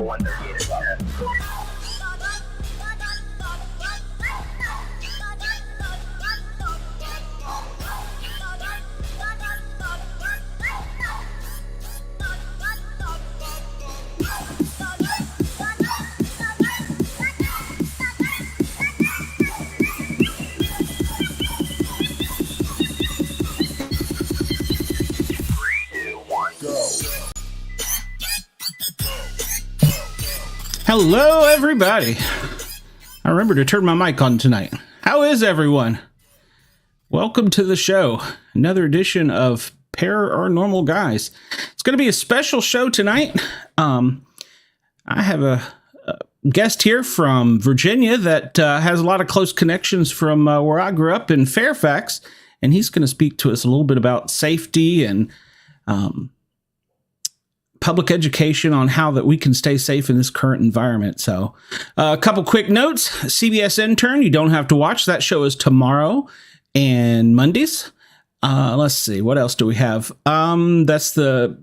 number 138 is on it. Hello, everybody. I remember to turn my mic on tonight. How is everyone? Welcome to the show. Another edition of Paranormal Guyz. It's going to be a special show tonight. I have a guest here from Virginia that has a lot of close connections from where I grew up in Fairfax, and he's going to speak to us a little bit about safety and public education on how that we can stay safe in this current environment. So a couple quick notes. CBS Intern, you don't have to watch. That show is tomorrow and Mondays. Let's see. What else do we have? That's the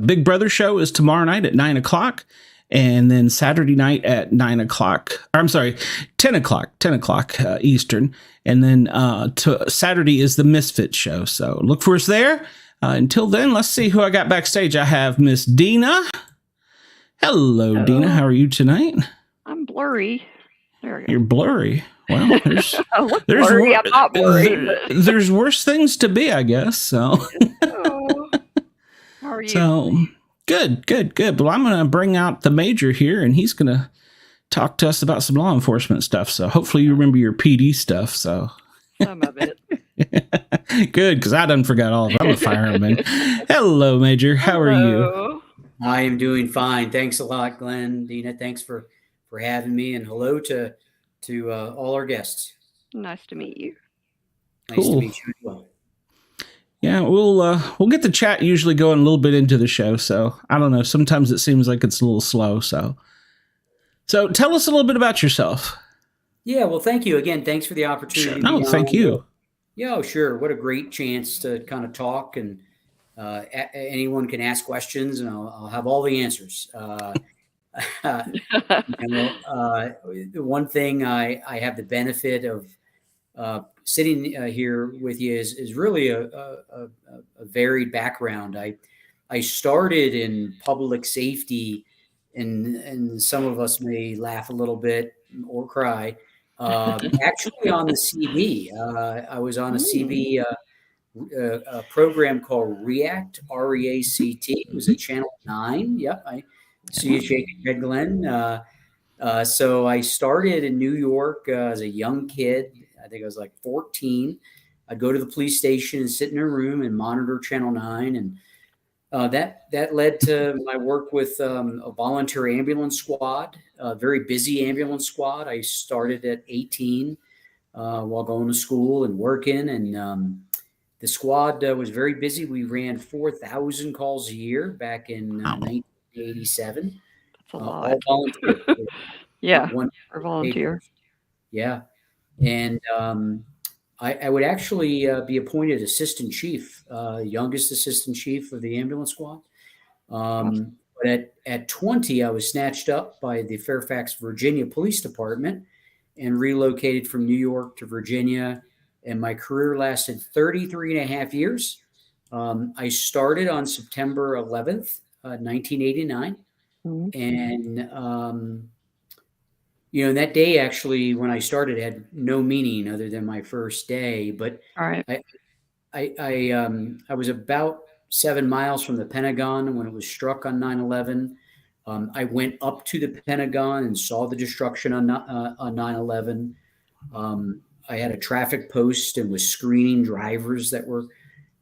Big Brother show is tomorrow night at 9 o'clock. And then Saturday night at 9 o'clock. I'm sorry, 10 o'clock Eastern. And then Saturday is the Misfit show. So look for us there. Until then, let's see who I got backstage. I have Miss Dina. Hello, Dina. How are you tonight? I'm blurry. There we go. You're blurry. Well, I'm not blurry. There's worse things to be, I guess. So, how are you? So, good. Well, I'm going to bring out the major here, and he's going to talk to us about some law enforcement stuff. So, hopefully, you remember your PD stuff. So, some of it. Good, because I done forgot all of it. I'm a fireman. Hello, Major. How are you? I am doing fine. Thanks a lot, Glenn. Dina, thanks for having me, and hello to all our guests. Nice to meet you. Nice to meet you as well. Yeah, we'll get the chat usually going a little bit into the show. So I don't know. Sometimes it seems like it's a little slow. So tell us a little bit about yourself. Yeah, well, thank you again. Thanks for the opportunity. Sure. No, thank you. Yeah, sure. What a great chance to kind of talk, and anyone can ask questions, and I'll have all the answers. The one thing I have the benefit of sitting here with you is really a varied background. I started in public safety, and some of us may laugh a little bit or cry. Actually on the CB, I was on a CB a program called REACT, REACT. It was at Channel 9. Yep, I see you shaking your head, Glenn. So I started in New York as a young kid. I think I was like 14. I'd go to the police station and sit in a room and monitor Channel 9. And that led to my work with a volunteer ambulance squad, a very busy ambulance squad. I started at 18 while going to school and working. And the squad was very busy. We ran 4,000 calls a year back in 1987. That's a lot. All volunteer. Yeah, or volunteer. Yeah. And I would actually be appointed assistant chief, youngest assistant chief of the ambulance squad. But at 20, I was snatched up by the Fairfax, Virginia Police Department and relocated from New York to Virginia. And my career lasted 33 and a half years. I started on September 11th, 1989. Mm-hmm. And, that day actually, when I started, had no meaning other than my first day. But all right. I was about 7 miles from the Pentagon when it was struck on 9/11. I went up to the Pentagon and saw the destruction on 9/11. I had a traffic post and was screening drivers that were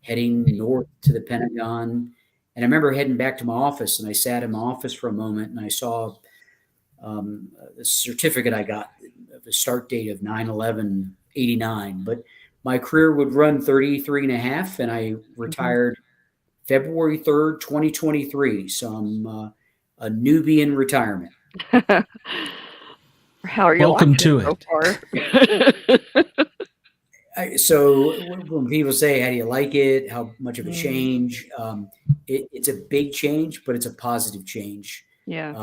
heading north to the Pentagon. And I remember heading back to my office, and I sat in my office for a moment, and I saw the certificate I got, the start date of 9/11/89. But my career would run 33 and a half, and I retired February 3rd, 2023. So I'm a newbie in retirement. How are you? Welcome to it. So far? So when people say, how do you like it? How much of a change? It's a big change, but it's a positive change. Yeah.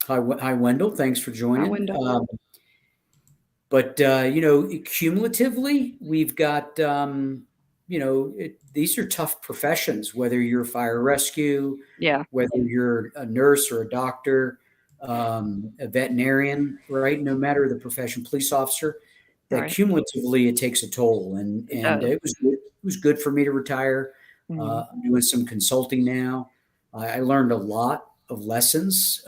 Hi, Wendell. Thanks for Hi, joining. Wendell. But cumulatively, we've got these are tough professions. Whether you're fire rescue, Yeah. whether you're a nurse or a doctor, a veterinarian, right? No matter the profession, police officer, that Right. cumulatively it takes a toll. And It does. it was good for me to retire. Mhm. I'm doing some consulting now. I learned a lot of lessons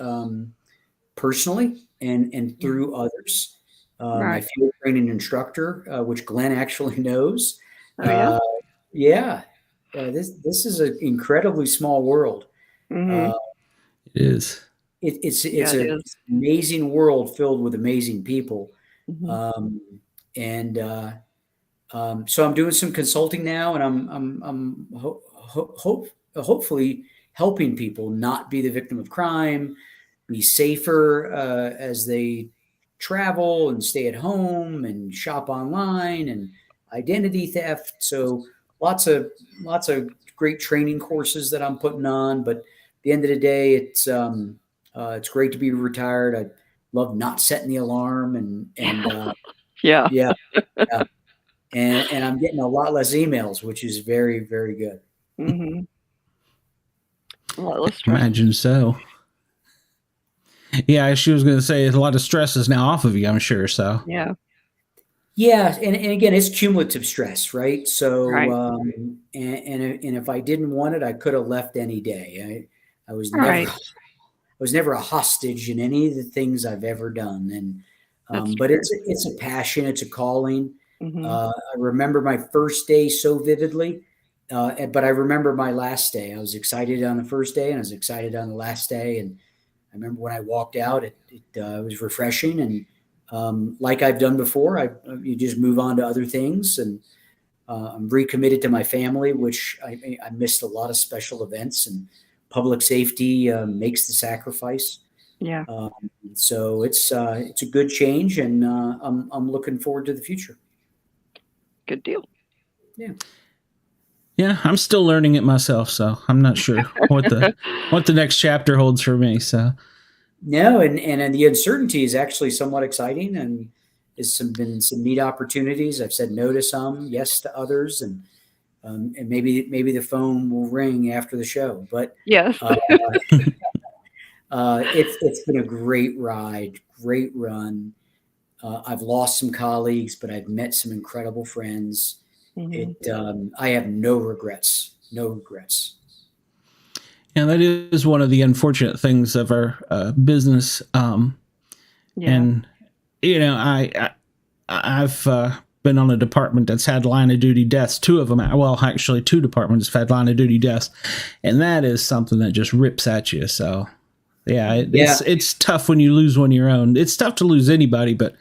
personally and Yeah. through others. My Right. field training instructor, which Glenn actually knows. Oh, yeah? Yeah, this is an incredibly small world. Mhm. Uh, It is. Yeah, it's it an is. amazing world filled with amazing people, Mhm. um, and so I'm doing some consulting now, and hopefully helping people not be the victim of crime, be safer as they travel and stay at home and shop online and identity theft. So lots of great training courses that I'm putting on. But at the end of the day, it's great to be retired. I love not setting the alarm and Yeah. yeah, yeah. And I'm getting a lot less emails, which is very, very good. Mhm. A lot less stress. Imagine so. Yeah, she was going to say a lot of stress is now off of you, I'm sure. So, Yeah. Yeah, and again, it's cumulative stress, right? So, Right. and if I didn't want it, I could have left any day. I was never Right. I was never a hostage in any of the things I've ever done, and That's but true. it's a passion, it's a calling. Mhm. I remember my first day so vividly, but I remember my last day. I was excited on the first day, and I was excited on the last day, and I remember when I walked out, it was refreshing, and like I've done before, you just move on to other things, and I'm recommitted to my family, which I missed a lot of special events, and public safety makes the sacrifice. Yeah. Um, so it's a good change, and I'm looking forward to the future. Good deal. Yeah. yeah, I'm still learning it myself, so I'm not sure what the next chapter holds for me. So, No, and the uncertainty is actually somewhat exciting, and there's been some neat opportunities. I've said no to some, yes to others, and maybe the phone will ring after the show. But Yes. uh, it's been a great ride, great run. I've lost some colleagues, but I've met some incredible friends. Mhm. I have no regrets, no regrets. and that is one of the unfortunate things of our business. Yeah. And I've been on a department that's had line of duty deaths. Two of them, well, actually, two departments have had line of duty deaths, and that is something that just rips at you. So, yeah, Yeah, it's tough when you lose one of your own. It's tough to lose anybody, but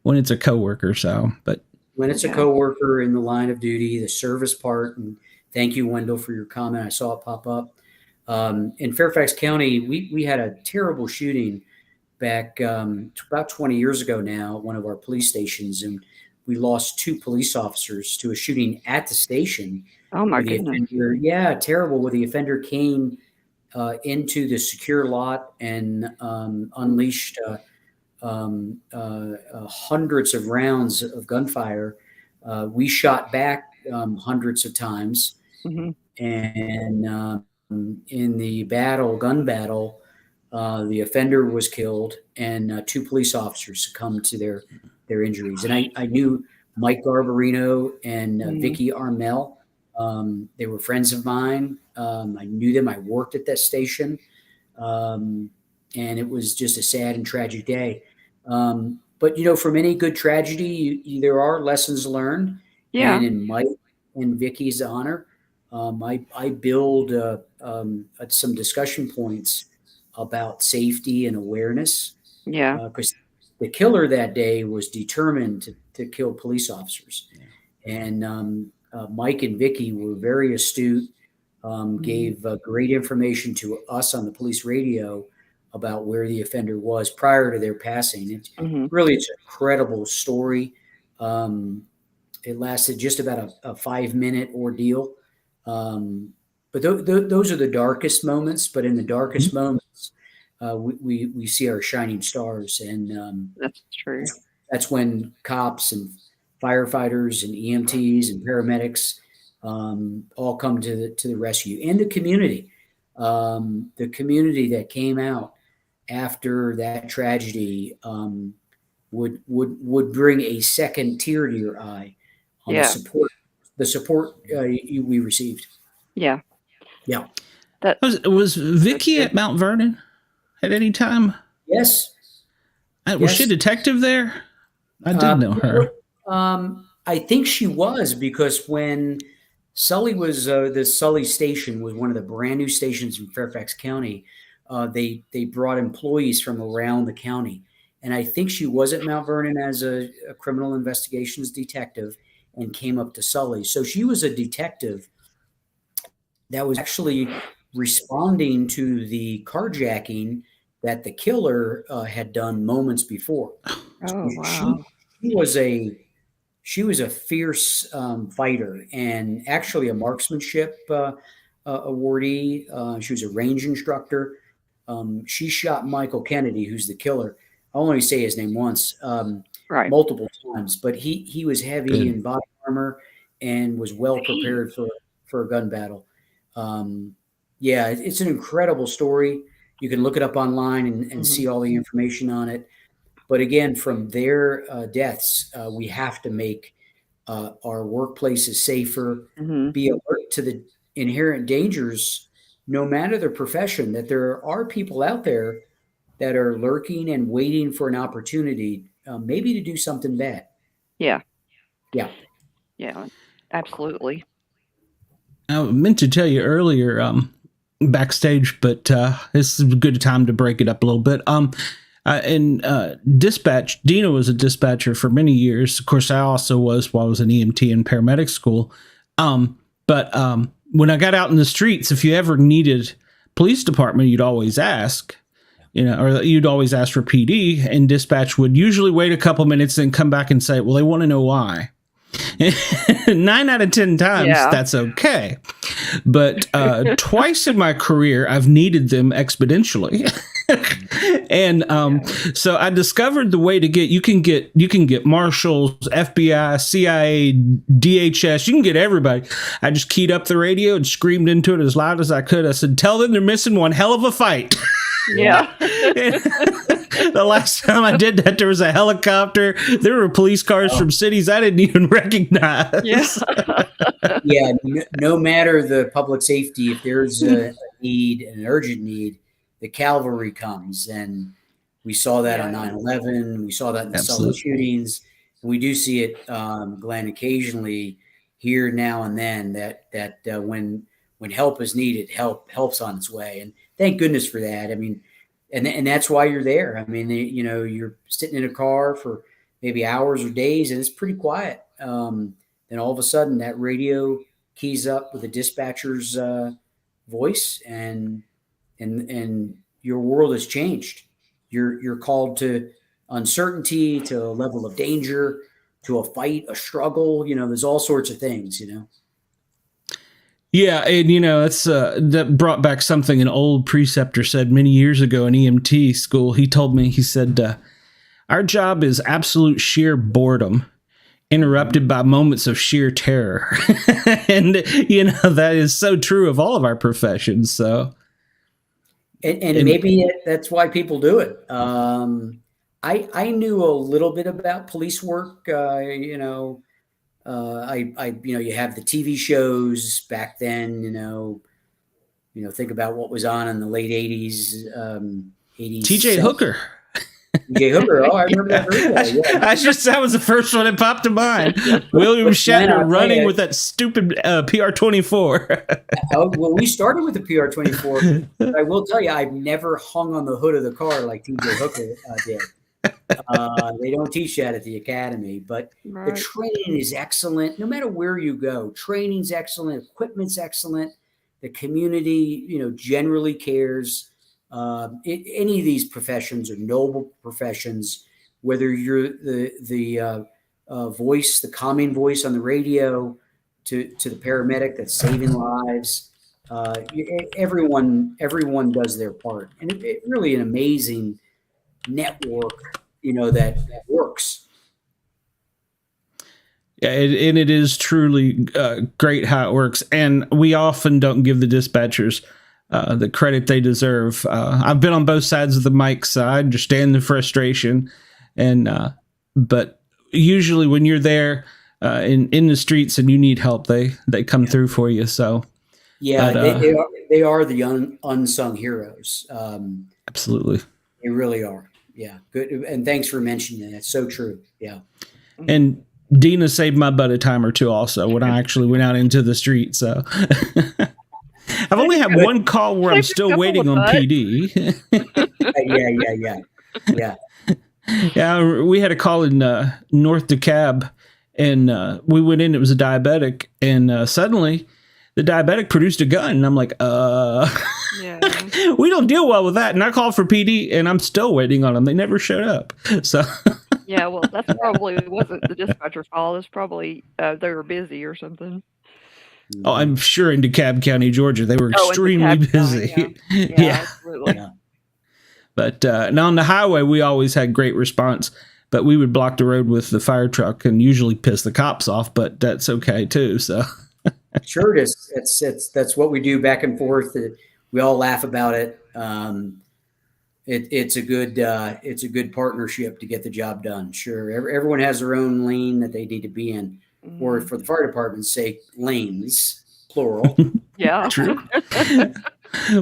when it's a coworker, so but when it's a Yeah. coworker in the line of duty, the service part, and thank you, Wendell, for your comment. I saw it pop up. In Fairfax County, we had a terrible shooting back about 20 years ago now at one of our police stations, and we lost two police officers to a shooting at the station Oh my where the goodness. offender, yeah, terrible, where the offender came into the secure lot and unleashed hundreds of rounds of gunfire. We shot back hundreds of times, Mhm. and in the gun battle, the offender was killed, and two police officers succumbed to their injuries. And I knew Mike Garbarino and Mhm. Vicky Armel. They were friends of mine. I knew them. I worked at that station, um, and it was just a sad and tragic day. But from any good tragedy, there are lessons learned. Yeah. And in Mike and Vicky's honor, I build some discussion points about safety and awareness, Yeah. because the killer that day was determined to kill police officers. And Mike and Vicky were very astute, Mhm. gave great information to us on the police radio about where the offender was prior to their passing. Mhm. It's an incredible story. Um, it lasted just about a 5 minute ordeal. But those are the darkest moments. But in the darkest moments, we see our shining stars, and That's true. that's when cops and firefighters and EMTs and paramedics all come to the rescue, and the community that came out after that tragedy would bring a second tear to your eye on Yeah. the support we received. Yeah. Yeah. That Was Vicky good. at Mount Vernon at any time? Yes. Was she a Yes. detective there? I did know her. I think she was, because when Sully was the Sully station was one of the brand new stations in Fairfax County. They brought employees from around the county, and I think she was at Mount Vernon as a criminal investigations detective and came up to Sully. So she was a detective that was actually responding to the carjacking that the killer had done moments before. Oh She, wow. she was a she was a fierce fighter, and actually a marksmanship awardee. She was a range instructor. She shot Michael Kennedy, who's the killer. I'll only say his name once, Right. multiple times, but he was heavy Good. in body armor and was well prepared for a gun battle. Yeah, it's an incredible story. You can look it up online and see all the information on it. But again, from their deaths, we have to make our workplaces safer, be alert to the inherent dangers, no matter the profession, that there are people out there that are lurking and waiting for an opportunity, maybe to do something bad. Yeah. Yeah. Yeah. Absolutely. I meant to tell you earlier, backstage, but this is a good time to break it up a little bit. In dispatch, Dina was a dispatcher for many years. Of course, I also was while I was in EMT and paramedic school. But when I got out in the streets, if you ever needed police department, you'd always ask, or you'd always ask for PD, and dispatch would usually wait a couple minutes and come back and say, well, they want to know why. 9 out of 10 times, that's okay. But twice in my career, I've needed them exponentially. And so I discovered the way to you can get marshals, FBI, CIA, DHS. You can get everybody. I just keyed up the radio and screamed into it as loud as I could. I said, tell them they're missing one hell of a fight. Yeah. The last time I did that, there was a helicopter. There were police cars from cities I didn't even recognize. Yeah. No matter the public safety, if there's a need, an urgent need, the cavalry comes. And we saw that on 9/11. We saw that in the Sully shootings. And we do see it, Glenn, occasionally here now and then, that when help is needed, help's on its way. And thank goodness for that. I mean, and that's why you're there. I mean, you're sitting in a car for maybe hours or days, and it's pretty quiet. Then all of a sudden, that radio keys up with a dispatcher's voice, and your world has changed. You're called to uncertainty, to a level of danger, to a fight, a struggle. There's all sorts of things. Yeah, and it's that brought back something an old preceptor said many years ago in EMT school. He told me, he said, our job is absolute sheer boredom, interrupted by moments of sheer terror. And that is so true of all of our professions. So, and maybe that's why people do it. I knew a little bit about police work. You have the TV shows back then, think about what was on in the late 80s, 80s. TJ Hooker. TJ Hooker. Oh, I remember that very well. Yeah. That was the first one that popped to mind. William Shatner running with that stupid PR-24. Well, we started with the PR-24. But I will tell you, I've never hung on the hood of the car like TJ Hooker did. They don't teach that at the academy, but the training is excellent. No matter where you go, training's excellent, equipment's excellent. The community, generally cares. Any of these professions are noble professions. Whether you're the voice, the calming voice on the radio, to the paramedic that's saving lives, everyone does their part, and it really an amazing network, that works. Yeah, and it is truly great how it works. And we often don't give the dispatchers the credit they deserve. I've been on both sides of the mic, so I understand the frustration. And but usually when you're there in the streets and you need help, they come through for you. So yeah, but, they are the unsung heroes. Absolutely, they really are. Yeah, good. And thanks for mentioning that. It's so true. Yeah. And Dina saved my butt a time or two also when I actually went out into the street. So I've only had one call where I'm still waiting on PD. Yeah. Yeah, we had a call in North DeKalb, and we went in. It was a diabetic, and suddenly the diabetic produced a gun. And I'm like, Yeah. we don't deal well with that. And I called for PD, and I'm still waiting on them. They never showed up. So Yeah, well, that's probably wasn't the dispatcher's fault. It's probably they were busy or something. oh, I'm sure in DeKalb County, Georgia, they were extremely DeKalb busy. County, yeah. Yeah. Absolutely. Yeah. But now on the highway, we always had great response. But we would block the road with the fire truck and usually piss the cops off. But that's okay too. So Sure, it is. That's what we do back and forth. We all laugh about it. It's a good partnership to get the job done. Sure, everyone has their own lane that they need to be in, or for the fire department's sake, lanes plural. Yeah. true.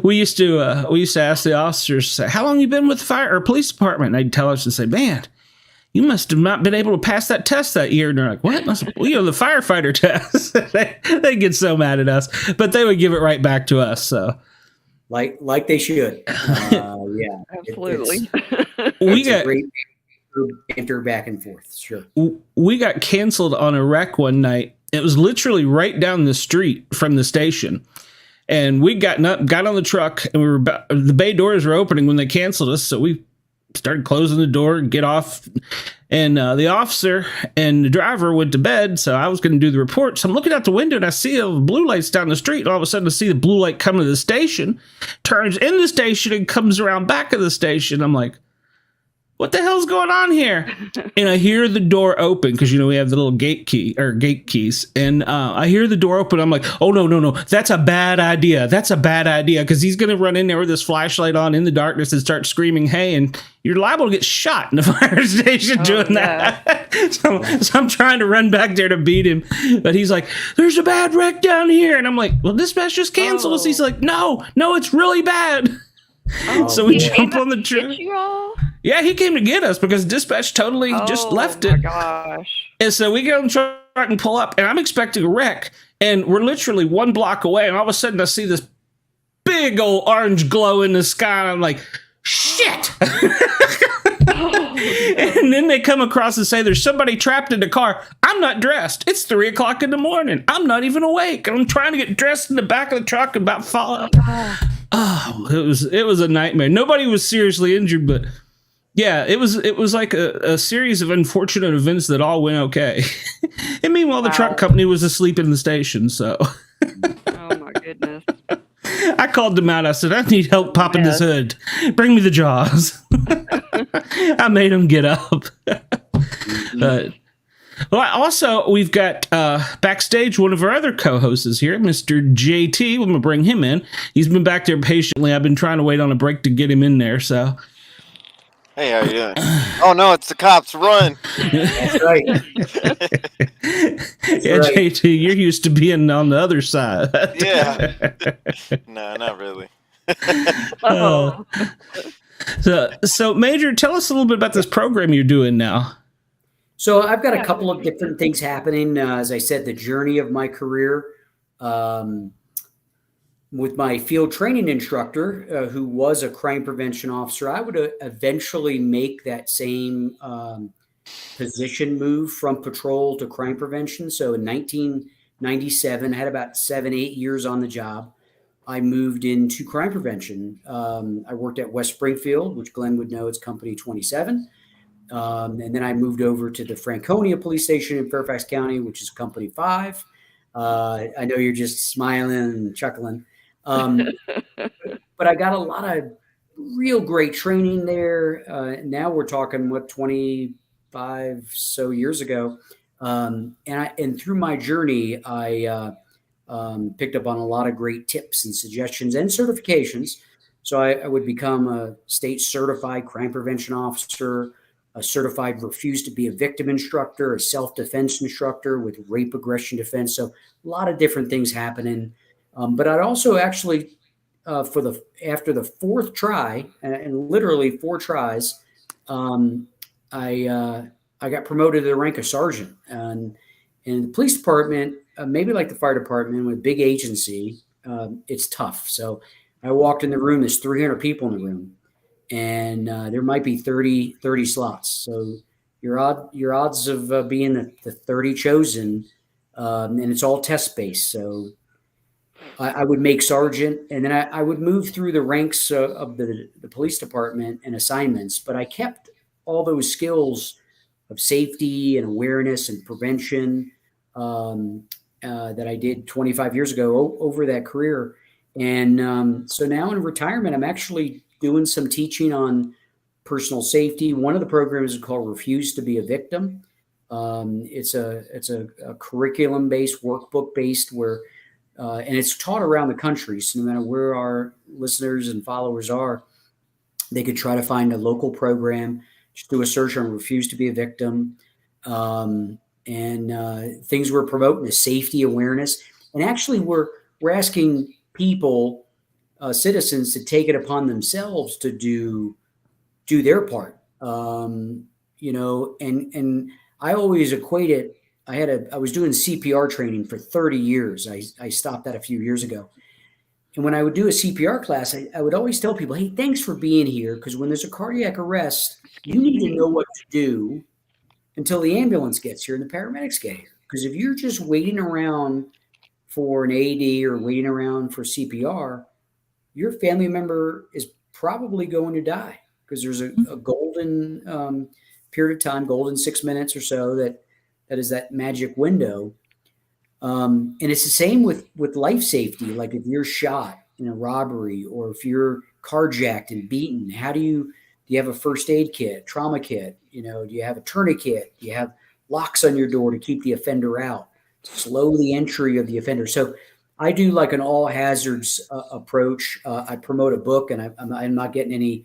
We used to ask the officers, how long you been with the fire or police department? And they'd tell us to say, man, you must have not been able to pass that test that year. And they're like, what? The firefighter test. they get so mad at us, but they would give it right back to us. So like they should. Yeah, Absolutely. we a got great banter back and forth. Sure. We got canceled on a wreck one night. It was literally right down the street from the station. And we got on the truck, and the bay doors were opening when they canceled us. So we started closing the door and get off. And the officer and the driver went to bed. So I was going to do the report. So I'm looking out the window, and I see the blue lights down the street. And all of a sudden, I see the blue light coming to the station, turns in the station, and comes around back of the station. I'm like, what the hell's going on here? And I hear the door open because, we have the little gate keys. And I hear the door open. I'm like, oh, no. That's a bad idea. Because he's going to run in there with his flashlight on in the darkness and start screaming, hey, and you're liable to get shot in the fire station doing that. So I'm trying to run back there to beat him. But he's like, there's a bad wreck down here. And I'm like, well, dispatch just canceled us. He's like, no, it's really bad. So we jump on the truck. Yeah, he came to get us because dispatch totally just left it. Oh my gosh. And so we get on the truck and pull up, and I'm expecting a wreck, and we're literally one block away, and all of a sudden I see this big old orange glow in the sky, and I'm like, shit! And then they come across and say there's somebody trapped in the car. I'm not dressed. It's 3:00 in the morning. I'm not even awake. And I'm trying to get dressed in the back of the truck and about fall out. Oh, it was a nightmare. Nobody was seriously injured, but yeah, it was like a series of unfortunate events that all went okay. And meanwhile, the truck company was asleep in the station. So, oh my goodness. I called them out. I said, I need help popping this hood. Bring me the jaws. I made them get up. Also, we've got backstage one of our other co-hosts is here, Mr. JT. We're going to bring him in. He's been back there patiently. I've been trying to wait on a break to get him in there. So, hey, how you doing? Oh no, it's the cops! Run! That's right. Right. JT, you're used to being on the other side. Yeah. No, not really. So, Major, tell us a little bit about this program you're doing now. So I've got a couple of different things happening. As I said, the journey of my career with my field training instructor, who was a crime prevention officer, I would eventually make that same position move from patrol to crime prevention. So in 1997, I had about 7-8 years on the job. I moved into crime prevention. I worked at West Springfield, which Glenn would know, it's Company 27. And then I moved over to the Franconia Police Station in Fairfax County, which is Company 5. I know you're just smiling and chuckling. But I got a lot of real great training there. Now we're talking 25 so years ago. And through my journey, I picked up on a lot of great tips and suggestions and certifications. So I would become a state certified crime prevention officer, a certified refuse to be a victim instructor, a self-defense instructor with rape aggression defense. So a lot of different things happening. But I'd also actually, after the fourth try, and literally 4 tries, I got promoted to the rank of sergeant. And in the police department, maybe like the fire department with big agency, it's tough. So I walked in the room, there's 300 people in the room, and there might be 30 slots. So your odds of being the 30 chosen, and it's all test based. So I would make sergeant, and then I would move through the ranks of the police department and assignments, but I kept all those skills of safety and awareness and prevention that I did 25 years ago over that career. And so now in retirement, I'm actually doing some teaching on personal safety. One of the programs is called Refuse to be a Victim. It's a curriculum-based, workbook-based, where and it's taught around the country. So no matter where our listeners and followers are, they could try to find a local program. Just do a search on Refuse to be a Victim. And things we're promoting is safety awareness. And actually, we're asking people, citizens, to take it upon themselves to do their part. And I always equate it. I was doing CPR training for 30 years. I stopped that a few years ago. And when I would do a CPR class, I would always tell people, hey, thanks for being here. Because when there's a cardiac arrest, you need to know what to do until the ambulance gets here and the paramedics get here. Because if you're just waiting around for an AD or waiting around for CPR, your family member is probably going to die, because there's a golden period of time, golden 6 minutes or so, that is that magic window. And it's the same with life safety. Like if you're shot in a robbery, or if you're carjacked and beaten, do you have a first aid kit, trauma kit? Do you have a tourniquet? Do you have locks on your door to keep the offender out, slow the entry of the offender? So I do like an all hazards approach. I promote a book, and I'm not getting any,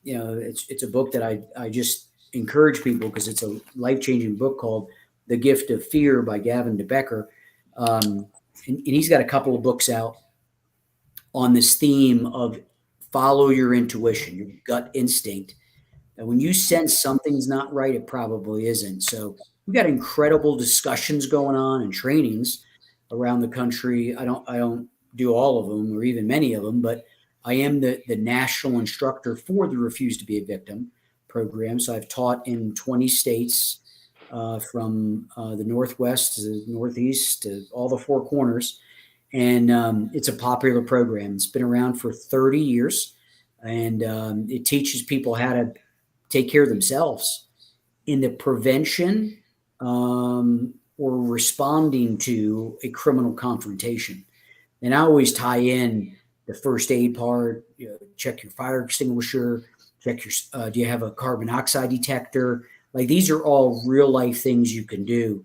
it's a book that I just encourage people, because it's a life-changing book called The Gift of Fear by Gavin DeBecker. And he's got a couple of books out on this theme of follow your intuition, your gut instinct. And when you sense something's not right, it probably isn't. So we've got incredible discussions going on and trainings around the country. I don't do all of them, or even many of them, but I am the national instructor for the Refuse to be a Victim program. So I've taught in 20 states, from the Northwest to the Northeast to all the four corners. And it's a popular program. It's been around for 30 years. And it teaches people how to take care of themselves in the prevention or responding to a criminal confrontation. And I always tie in the first aid part, check your fire extinguisher, check your, do you have a carbon monoxide detector? Like, these are all real life things you can do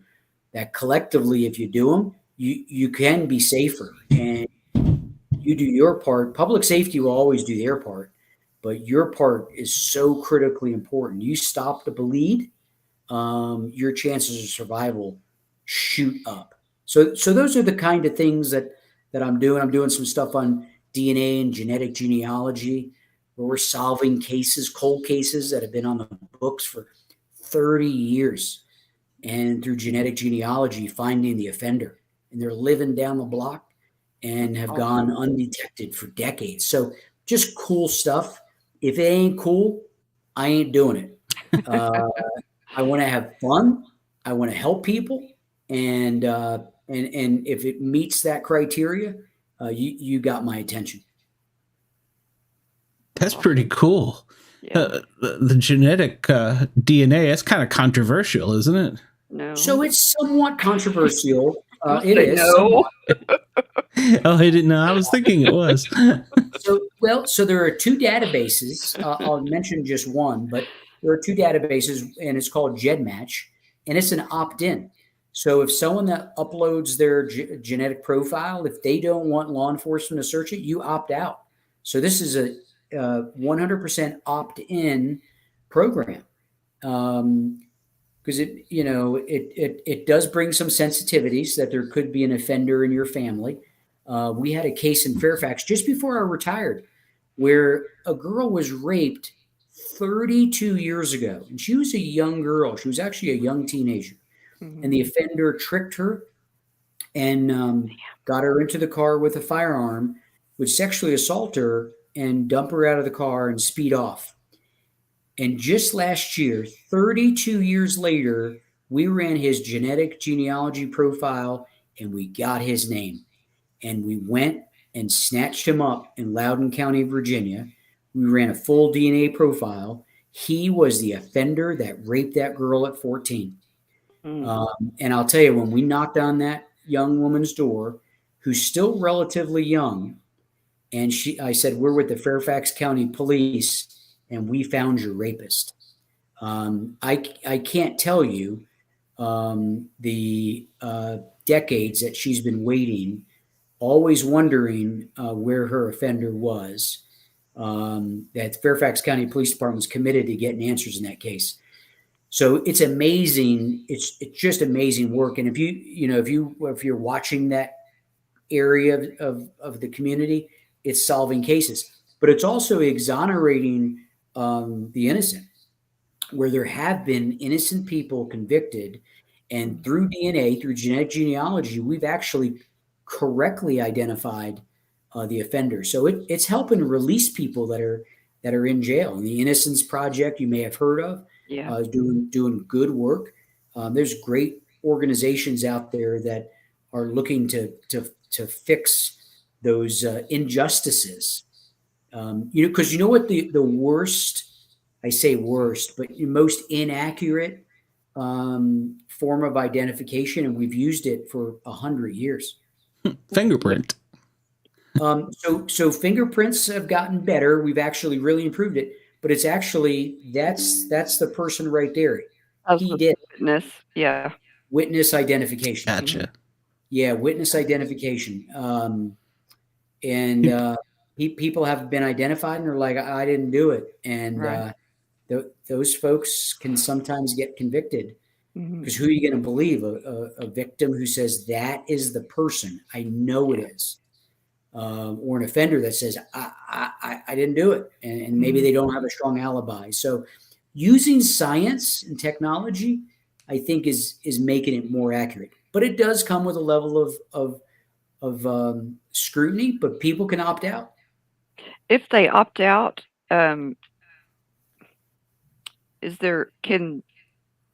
that collectively, if you do them, you can be safer. And you do your part. Public safety will always do their part, but your part is so critically important. You stop the bleed, your chances of survival shoot up. So those are the kind of things that I'm doing. I'm doing some stuff on DNA and genetic genealogy, where we're solving cases, cold cases that have been on the books for 30 years, and through genetic genealogy, finding the offender. And they're living down the block and have gone undetected for decades. So just cool stuff. If it ain't cool, I ain't doing it. I want to have fun. I want to help people. And if it meets that criteria, you got my attention. That's pretty cool. Yeah. The genetic DNA, that's kind of controversial, isn't it? No. So it's somewhat controversial. It is. No. Oh, I didn't know. I was thinking it was. So there are two databases. I'll mention just one, but there are two databases, and it's called GEDmatch, and it's an opt-in. So if someone that uploads their genetic profile, if they don't want law enforcement to search it, you opt out. So this is a 100% opt-in program. Because it does bring some sensitivities that there could be an offender in your family. We had a case in Fairfax just before I retired where a girl was raped 32 years ago, and she was a young girl. She was actually a young teenager, and the offender tricked her and got her into the car with a firearm, would sexually assault her and dump her out of the car and speed off. And just last year, 32 years later, we ran his genetic genealogy profile and we got his name. And we went and snatched him up in Loudoun County, Virginia. We ran a full DNA profile. He was the offender that raped that girl at 14. And I'll tell you, when we knocked on that young woman's door, who's still relatively young, and I said, we're with the Fairfax County Police, and we found your rapist. I can't tell you the decades that she's been waiting, always wondering where her offender was. That Fairfax County Police Department is committed to getting answers in that case. So it's amazing. It's just amazing work. And if you're watching that area of the community, it's solving cases, but it's also exonerating the innocent, where there have been innocent people convicted, and through DNA, through genetic genealogy, we've actually correctly identified the offender. So it's helping release people that are in jail. And the Innocence Project, you may have heard of, is doing good work. There's great organizations out there that are looking to fix those injustices. Because you know what the worst, I say worst, but most inaccurate form of identification, and we've used it for 100 years. Fingerprint. So fingerprints have gotten better. We've actually really improved it, but it's actually that's the person right there. He did witness. Yeah. Witness identification. Gotcha. Yeah, witness identification. And people have been identified, and they're like, I didn't do it. And those folks can sometimes get convicted, because who are you going to believe? A victim who says that is the person, I know it is, or an offender that says I didn't do it, and maybe they don't have a strong alibi. So using science and technology, I think, is making it more accurate, but it does come with a level of scrutiny. But people can opt out. If they opt out, can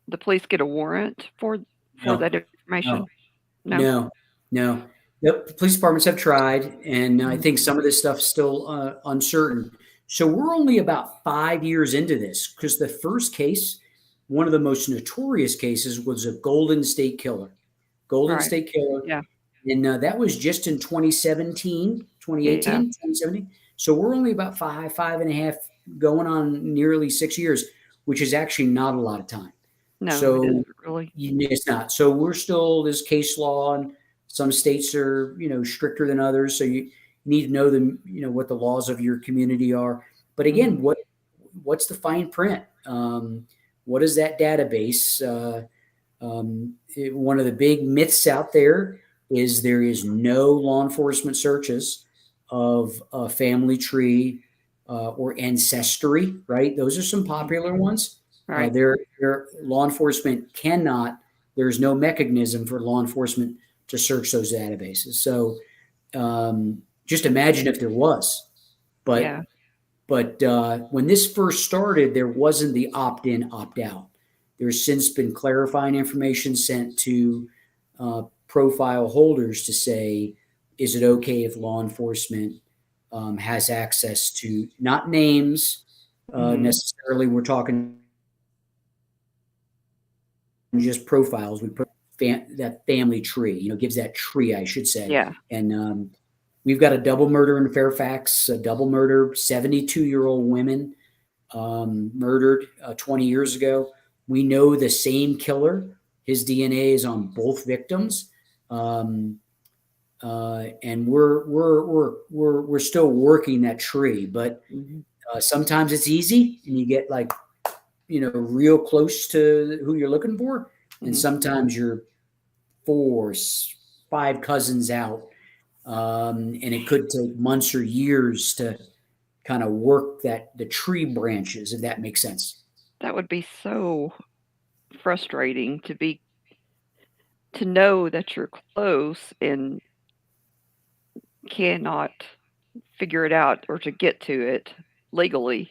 the police get a warrant for that information? No. The police departments have tried, and I think some of this stuff's still uncertain. So we're only about 5 years into this, because the first case, one of the most notorious cases, was a Golden State Killer. Yeah. And that was just in 2017. 2017. So we're only about five and a half, going on nearly 6 years, which is actually not a lot of time. No, so it isn't really. It's not. So we're still, this case law, and some states are, stricter than others. So you need to know what the laws of your community are. But again, what's the fine print? What is that database? One of the big myths out there is no law enforcement searches of a family tree or ancestry, right? Those are some popular ones. Right. Law enforcement cannot, there's no mechanism for law enforcement to search those databases. So just imagine if there was. But when this first started, there wasn't the opt-in, opt-out. There's since been clarifying information sent to profile holders to say, is it okay if law enforcement has access to, not names necessarily, we're talking just profiles. We put that family tree, gives that tree, I should say. Yeah. And we've got a double murder in Fairfax, a double murder, 72-year-old women murdered 20 years ago. We know the same killer. His DNA is on both victims. And we're still working that tree, but sometimes it's easy and you get real close to who you're looking for. And sometimes you're 4, 5 cousins out. And it could take months or years to kind of work the tree branches, if that makes sense. That would be so frustrating to know that you're close and cannot figure it out or to get to it legally.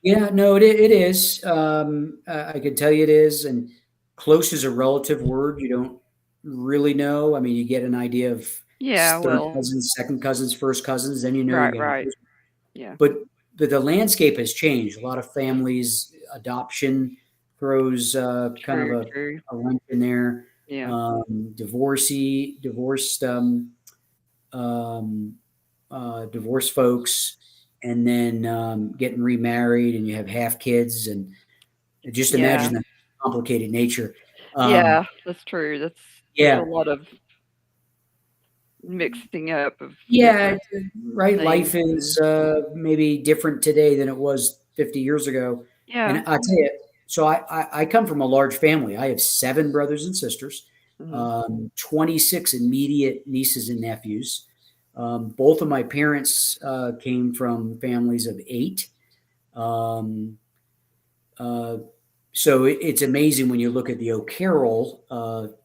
Yeah, no, it is. I can tell you it is. And close is a relative word. You don't really know. I mean, you get an idea of third cousins, second cousins, first cousins, then you're getting right. Yeah. But the landscape has changed. A lot of families, adoption throws kind of a wrench in there. Yeah. Divorced folks, and then getting remarried, and you have half kids, and just imagine the complicated nature. Yeah, that's true. There's a lot of mixing up of right. things. Life is maybe different today than it was 50 years ago. Yeah. And I tell you, so I come from a large family. I have 7 brothers and sisters, 26 immediate nieces and nephews. Both of my parents came from families of 8. So it's amazing when you look at the O'Carroll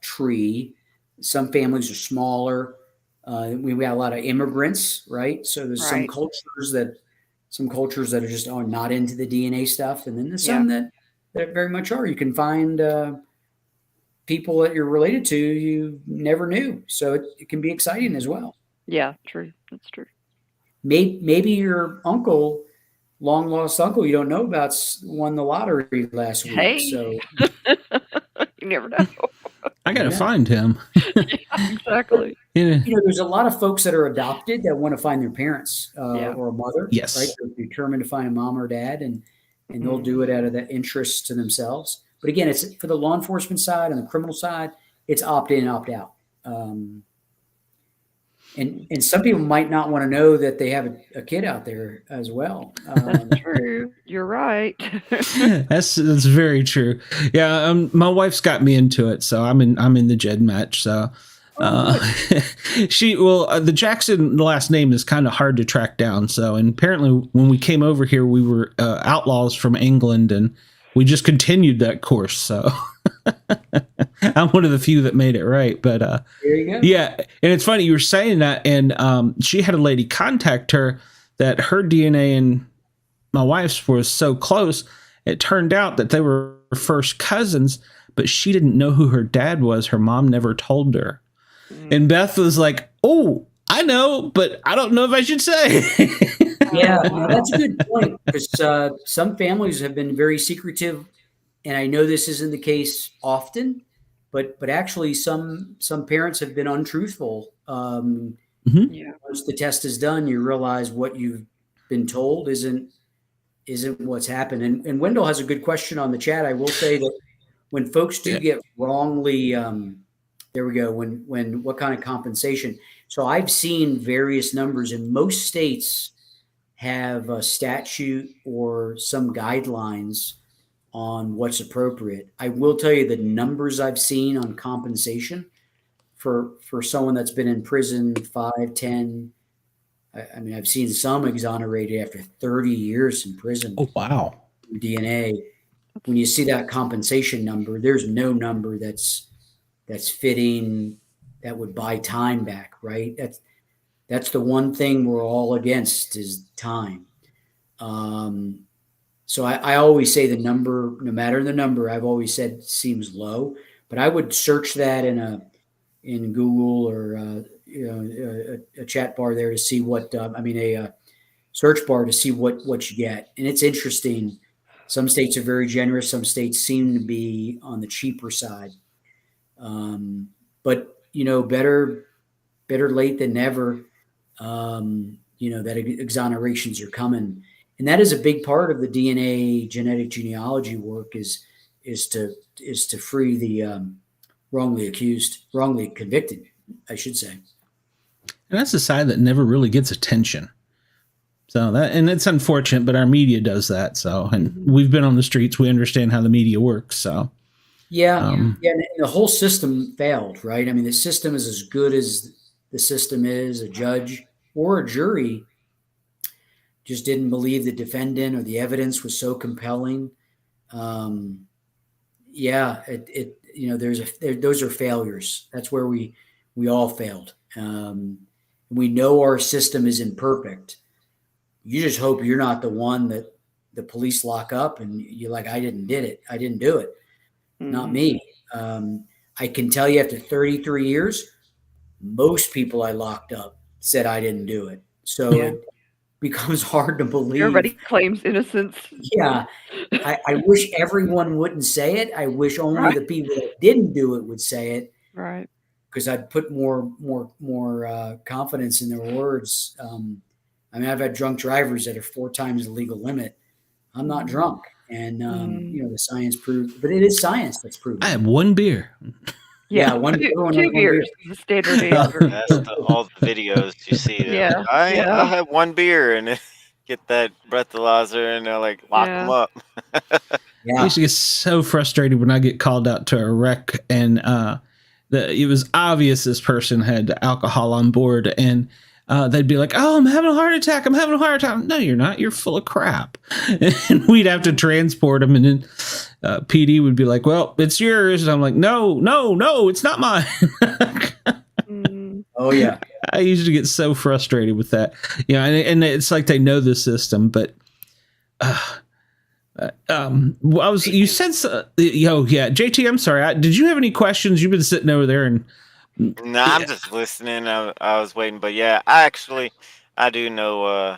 tree. Some families are smaller. We got a lot of immigrants, right? So there's some cultures that are just not into the DNA stuff, and then there's some that very much are. You can find people that you're related to you never knew, so it can be exciting as well. Yeah, true. That's true. Maybe your uncle, long lost uncle, you don't know about, won the lottery last week. Hey. So you never know. I gotta find him. Exactly. There's a lot of folks that are adopted that want to find their parents or a mother. Yes. Right. They're determined to find a mom or dad, and they'll do it out of that interest to themselves. But again, it's for the law enforcement side and the criminal side, it's opt in, opt out. And some people might not want to know that they have a kid out there as well. That's true. You're right. That's very true. Yeah, my wife's got me into it, so I'm in the Jed match. So the Jackson last name is kind of hard to track down. So, and apparently when we came over here, we were outlaws from England, and we just continued that course. So I'm one of the few that made it right. But there you go. Yeah, and it's funny you were saying that, and she had a lady contact her that her DNA and my wife's was so close. It turned out that they were first cousins, but she didn't know who her dad was. Her mom never told her. And Beth was like, "Oh, I know, but I don't know if I should say." Yeah, that's a good point, because some families have been very secretive, and I know this isn't the case often, but actually some parents have been untruthful. Once the test is done, you realize what you've been told isn't what's happened. And Wendell has a good question on the chat. I will say that when folks do get wrongly, there we go. When what kind of compensation? So I've seen various numbers, and most states have a statute or some guidelines on what's appropriate. I will tell you the numbers I've seen on compensation for someone that's been in prison 5, 10. I mean, I've seen some exonerated after 30 years in prison. Oh, wow. DNA. When you see that compensation number, there's no number that's fitting that would buy time back, right? That's the one thing we're all against is time. So I always say the number, no matter the number, I've always said seems low, but I would search that in Google or a chat bar there to see what a search bar to see what you get. And it's interesting. Some states are very generous. Some states seem to be on the cheaper side. But better late than never. That exonerations are coming, and that is a big part of the DNA genetic genealogy work is to free the wrongly convicted, I should say. And that's a side that never really gets attention. So and it's unfortunate, but our media does that. So, and we've been on the streets. We understand how the media works. So, and the whole system failed, right? I mean, the system is as good as the system is. A judge or a jury just didn't believe the defendant, or the evidence was so compelling. Those are failures. That's where we all failed. We know our system is imperfect. You just hope you're not the one that the police lock up and you're like, I didn't do it. Not me. I can tell you after 33 years, most people I locked up said I didn't do it. So it becomes hard to believe. Everybody claims innocence. Yeah. I wish everyone wouldn't say it. I wish only the people that didn't do it would say it. Right. Because I'd put more confidence in their words. I've had drunk drivers that are 4 times the legal limit. I'm not drunk. And, the science proves, but it is science that's proven. I have 1 beer. Yeah, 2 beers is the standard answer. That's all the videos you see. I have 1 beer and get that breathalyzer and they're like, lock them up. I used to get so frustrated when I get called out to a wreck and it was obvious this person had alcohol on board, and they'd be like, oh, I'm having a heart attack. No, you're not. You're full of crap. And we'd have to transport them. And then PD would be like, well, it's yours. And I'm like, no, it's not mine. Oh, yeah. I used to get so frustrated with that. And it's like they know the system. But you said, JT, I'm sorry. Did you have any questions? You've been sitting over there and. No, I'm just listening. I was waiting, but I do know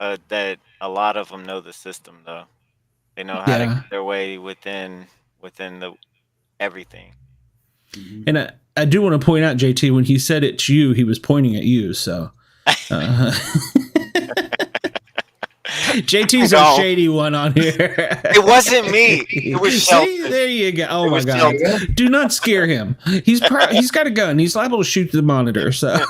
that a lot of them know the system, though. They know how to get their way within the everything. And I do want to point out, JT, when he said it's you, he was pointing at you. So JT's a shady one on here. It wasn't me. It was Shelton. See, there you go. Oh my God! Do not scare him. He's got a gun. He's liable to shoot the monitor. So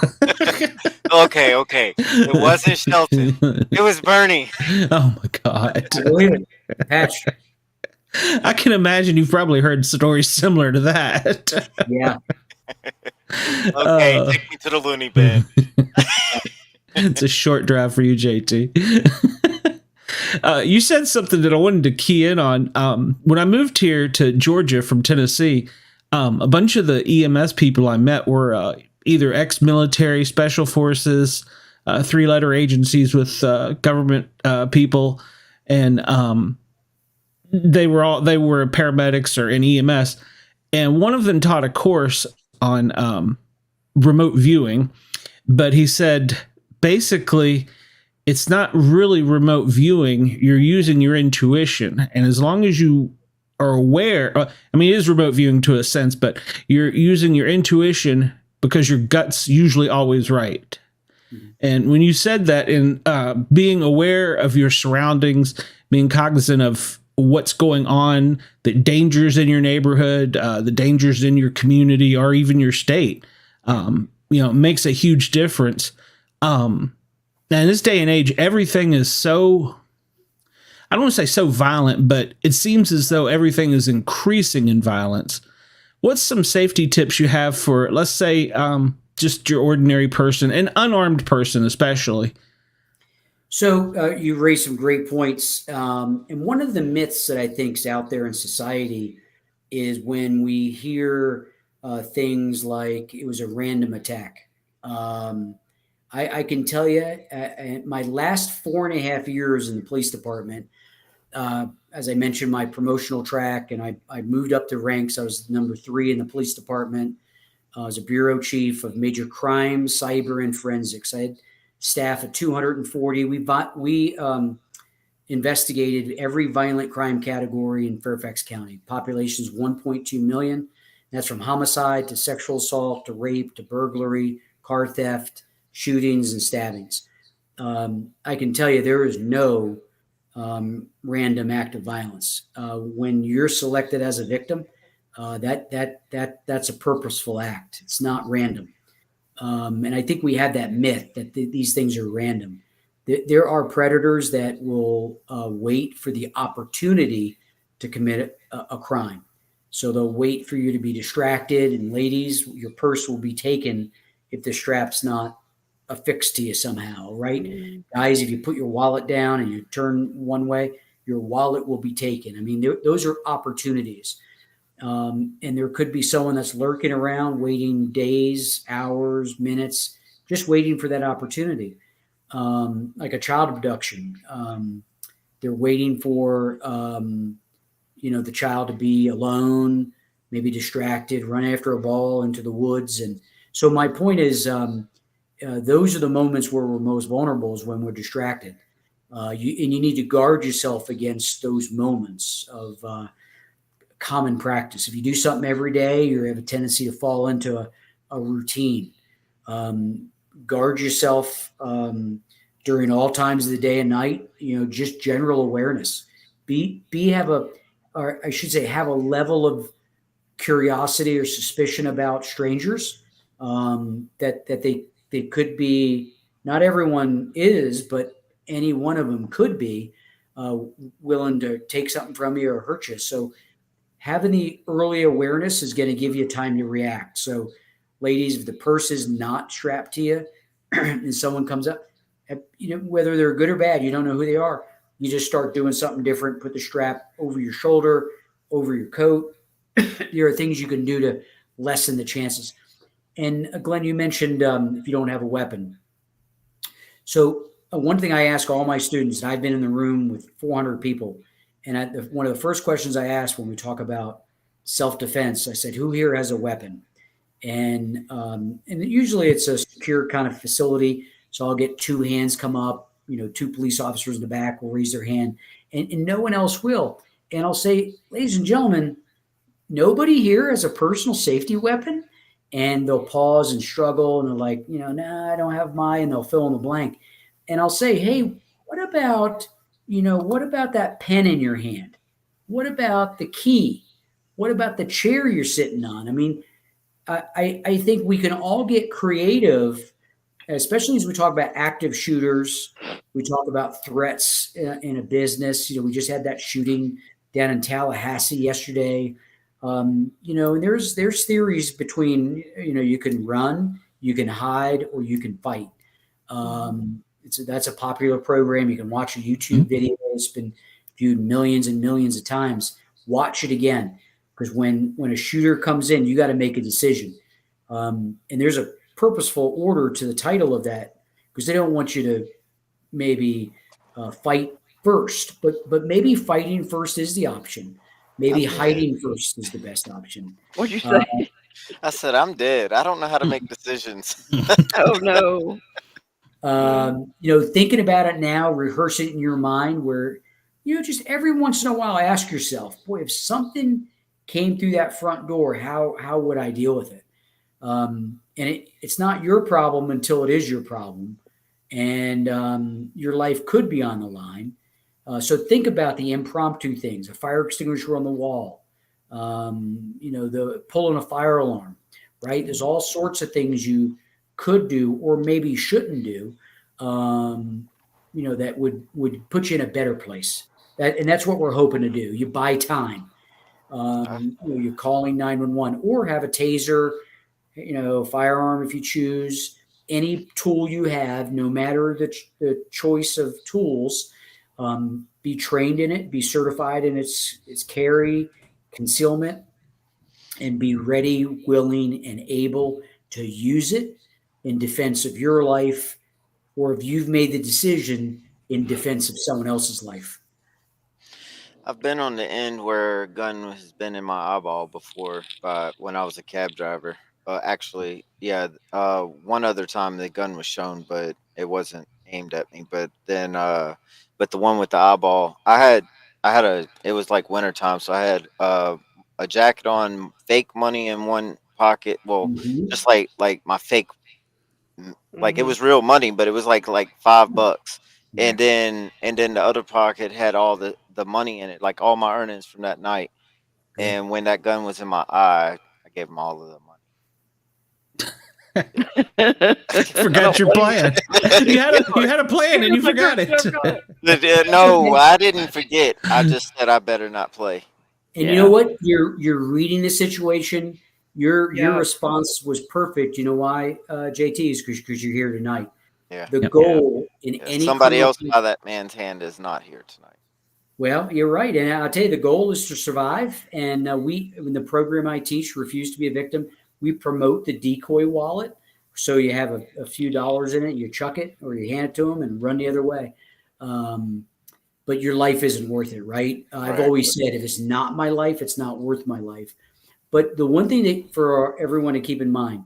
okay. It wasn't Shelton. It was Bernie. Oh my God! Patch. I can imagine you've probably heard stories similar to that. Yeah. Okay, take me to the loony bin. It's a short drive for you, JT. You said something that I wanted to key in on. When I moved here to Georgia from Tennessee, a bunch of the EMS people I met were either ex-military, special forces, 3-letter agencies with government people, and they were paramedics or in EMS. And one of them taught a course on remote viewing, but he said basically it's not really remote viewing. You're using your intuition. And as long as you are aware, it is remote viewing to a sense, but you're using your intuition because your gut's usually always right. Mm-hmm. And when you said that, in being aware of your surroundings, being cognizant of what's going on, the dangers in your neighborhood, the dangers in your community, or even your state, makes a huge difference. Now, in this day and age, everything is so, I don't want to say so violent, but it seems as though everything is increasing in violence. What's some safety tips you have for, let's say, just your ordinary person, an unarmed person especially? So you raised some great points. And one of the myths that I think is out there in society is when we hear things like it was a random attack. I can tell you, my last 4.5 years in the police department, as I mentioned, my promotional track, and I moved up the ranks. I was number 3 in the police department. I was a bureau chief of major crimes, cyber, and forensics. I had staff of 240. We investigated every violent crime category in Fairfax County. Population's 1.2 million. That's from homicide to sexual assault to rape to burglary, car theft, shootings, and stabbings. I can tell you there is no random act of violence. When you're selected as a victim, that's a purposeful act. It's not random. And I think we have that myth that these things are random. There are predators that will wait for the opportunity to commit a crime. So they'll wait for you to be distracted. And ladies, your purse will be taken if the strap's not affixed to you somehow, right? Guys, if you put your wallet down and you turn one way, your wallet will be taken. I mean, those are opportunities. And there could be someone that's lurking around, waiting days, hours, minutes, just waiting for that opportunity. Like a child abduction. They're waiting for the child to be alone, maybe distracted, run after a ball into the woods. And so my point is, those are the moments where we're most vulnerable is when we're distracted. And you need to guard yourself against those moments of common practice. If you do something every day, you have a tendency to fall into a routine. Um, Guard yourself during all times of the day and night. Just general awareness. Have a, or I should say, have a level of curiosity or suspicion about strangers. That they could be. Not everyone is, but any one of them could be uh, willing to take something from you or hurt you. So having the early awareness is going to give you time to react. So, ladies, if the purse is not strapped to you and someone comes up, whether they're good or bad, you don't know who they are. You just start doing something different, put the strap over your shoulder, over your coat. There are things you can do to lessen the chances. And Glenn, you mentioned if you don't have a weapon. So one thing I ask all my students, and I've been in the room with 400 people, and one of the first questions I ask when we talk about self-defense, I said, "Who here has a weapon?" And usually it's a secure kind of facility, so I'll get two hands come up. Two police officers in the back will raise their hand, and no one else will. And I'll say, "Ladies and gentlemen, nobody here has a personal safety weapon." And they'll pause and struggle, and they're like, "Nah, I don't have mine," and they'll fill in the blank. And I'll say, "Hey, what about that pen in your hand? What about the key? What about the chair you're sitting on?" I mean, I think we can all get creative, especially as we talk about active shooters. We talk about threats in a business. We just had that shooting down in Tallahassee yesterday. And there's theories between you can run, you can hide, or you can fight. That's a popular program. You can watch a YouTube video. It's been viewed millions and millions of times. Watch it again, because when a shooter comes in, you got to make a decision. And there's a purposeful order to the title of that, because they don't want you to maybe fight first, but maybe fighting first is the option. Maybe I'm dead. hiding first is the best option. What'd you Uh, say? I said I'm dead. I don't know how to make decisions. Oh no. Thinking about it now, rehearse it in your mind where, just every once in a while ask yourself, boy, if something came through that front door, how would I deal with it? And it's not your problem until it is your problem. And your life could be on the line. So think about the impromptu things, a fire extinguisher on the wall, the pulling a fire alarm, right? There's all sorts of things you could do or maybe shouldn't do, that would put you in a better place. And that's what we're hoping to do. You buy time. You're calling 911 or have a taser, firearm if you choose, any tool you have, no matter the choice of tools. Be trained in it, be certified in its carry, concealment, and be ready, willing, and able to use it in defense of your life, or if you've made the decision in defense of someone else's life. I've been on the end where a gun has been in my eyeball before, when I was a cab driver. Actually, yeah. One other time the gun was shown, but it wasn't aimed at me. But the one with the eyeball, I had a. It was like winter time, so I had a jacket on, fake money in one pocket. Well, Mhm. just like my fake, like it Mhm. was real money, but it was like $5. Yeah. And then the other pocket had all the money in it, like all my earnings from that night. Good. And when that gun was in my eye, I gave him all of the Forgot your plan. money. You had a plan and you forgot it. No, I didn't forget. I just said I better not play. And you know Yeah. what? You're reading the situation. Your Yeah. response was perfect. You know why, JT? Is because you're here tonight. Yeah, The Yep. Yeah. goal in yeah. any Somebody criminal, else by that man's hand is not here tonight. well, you're right, and I'll tell you, the goal is to survive. And we, in the program I teach, refuse to be a victim. We promote the decoy wallet, so you have a few dollars in it, you chuck it, or you hand it to them and run the other way. Um, but your life isn't worth it, right? I've Right. always said, if it's not my life, it's not worth my life. But the one thing that for everyone to keep in mind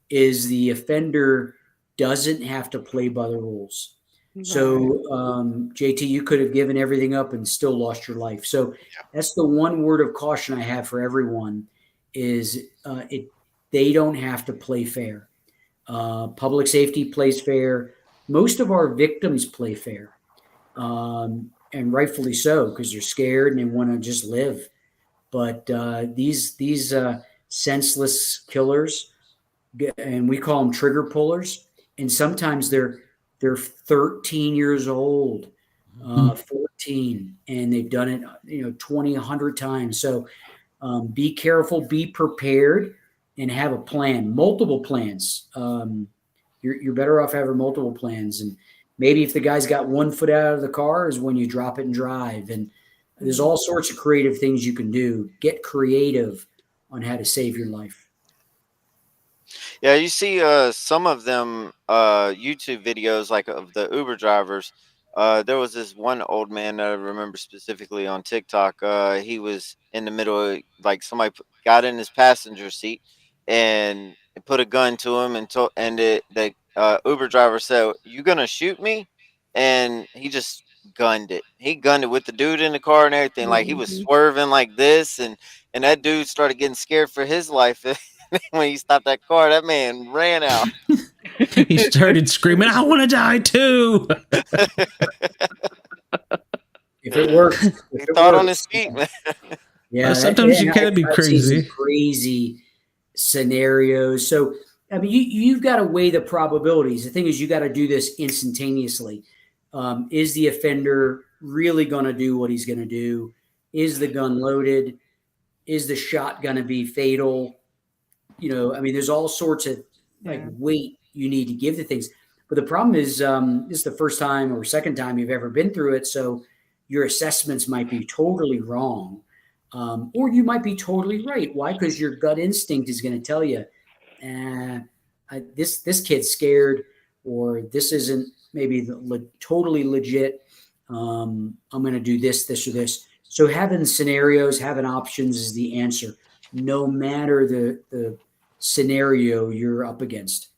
is the offender doesn't have to play by the rules. Right. So, JT, you could have given everything up and still lost your life. So that's the one word of caution I have for everyone is they don't have to play fair. Public safety plays fair. Most of our victims play fair, and rightfully so because they're scared and they want to just live. But these senseless killers, and we call them trigger pullers, and sometimes they're 13 years old, Mhm. 14, and they've done it 20, 100 times. So be careful, be prepared, and have a plan, multiple plans. You're better off having multiple plans. And maybe if the guy's got 1 foot out of the car is when you drop it and drive. And there's Mhm. all sorts of creative things you can do. Get creative on how to save your life. Yeah, you see some of them YouTube videos like of the Uber drivers. There was this one old man that I remember specifically on TikTok. He was in the middle of like somebody got in his passenger seat and put a gun to him and the Uber driver said, "You gonna shoot me?" And he just gunned it. He gunned it with the dude in the car and everything. Like he was Mhm. swerving like this, and that dude started getting scared for his life. When he stopped that car, that man ran out. He started screaming, "I want to die too." If it works, if He it thought on his works. feet, man. Yeah, Sometimes you and gotta be I've seen some crazy. crazy scenarios. So, I mean, you've got to weigh the probabilities. The thing is, you got to do this instantaneously. Is the offender really going to do what he's going to do? Is the gun loaded? Is the shot going to be fatal? I mean, there's all sorts of like Yeah. weight you need to give to things. But the problem is, this is the first time or second time you've ever been through it. So your assessments might be totally wrong. Or you might be totally right. Why? Because your gut instinct is going to tell you, eh, this kid's scared, or this isn't maybe totally legit. I'm going to do this, or this. So having scenarios, having options is the answer, no matter the scenario you're up against.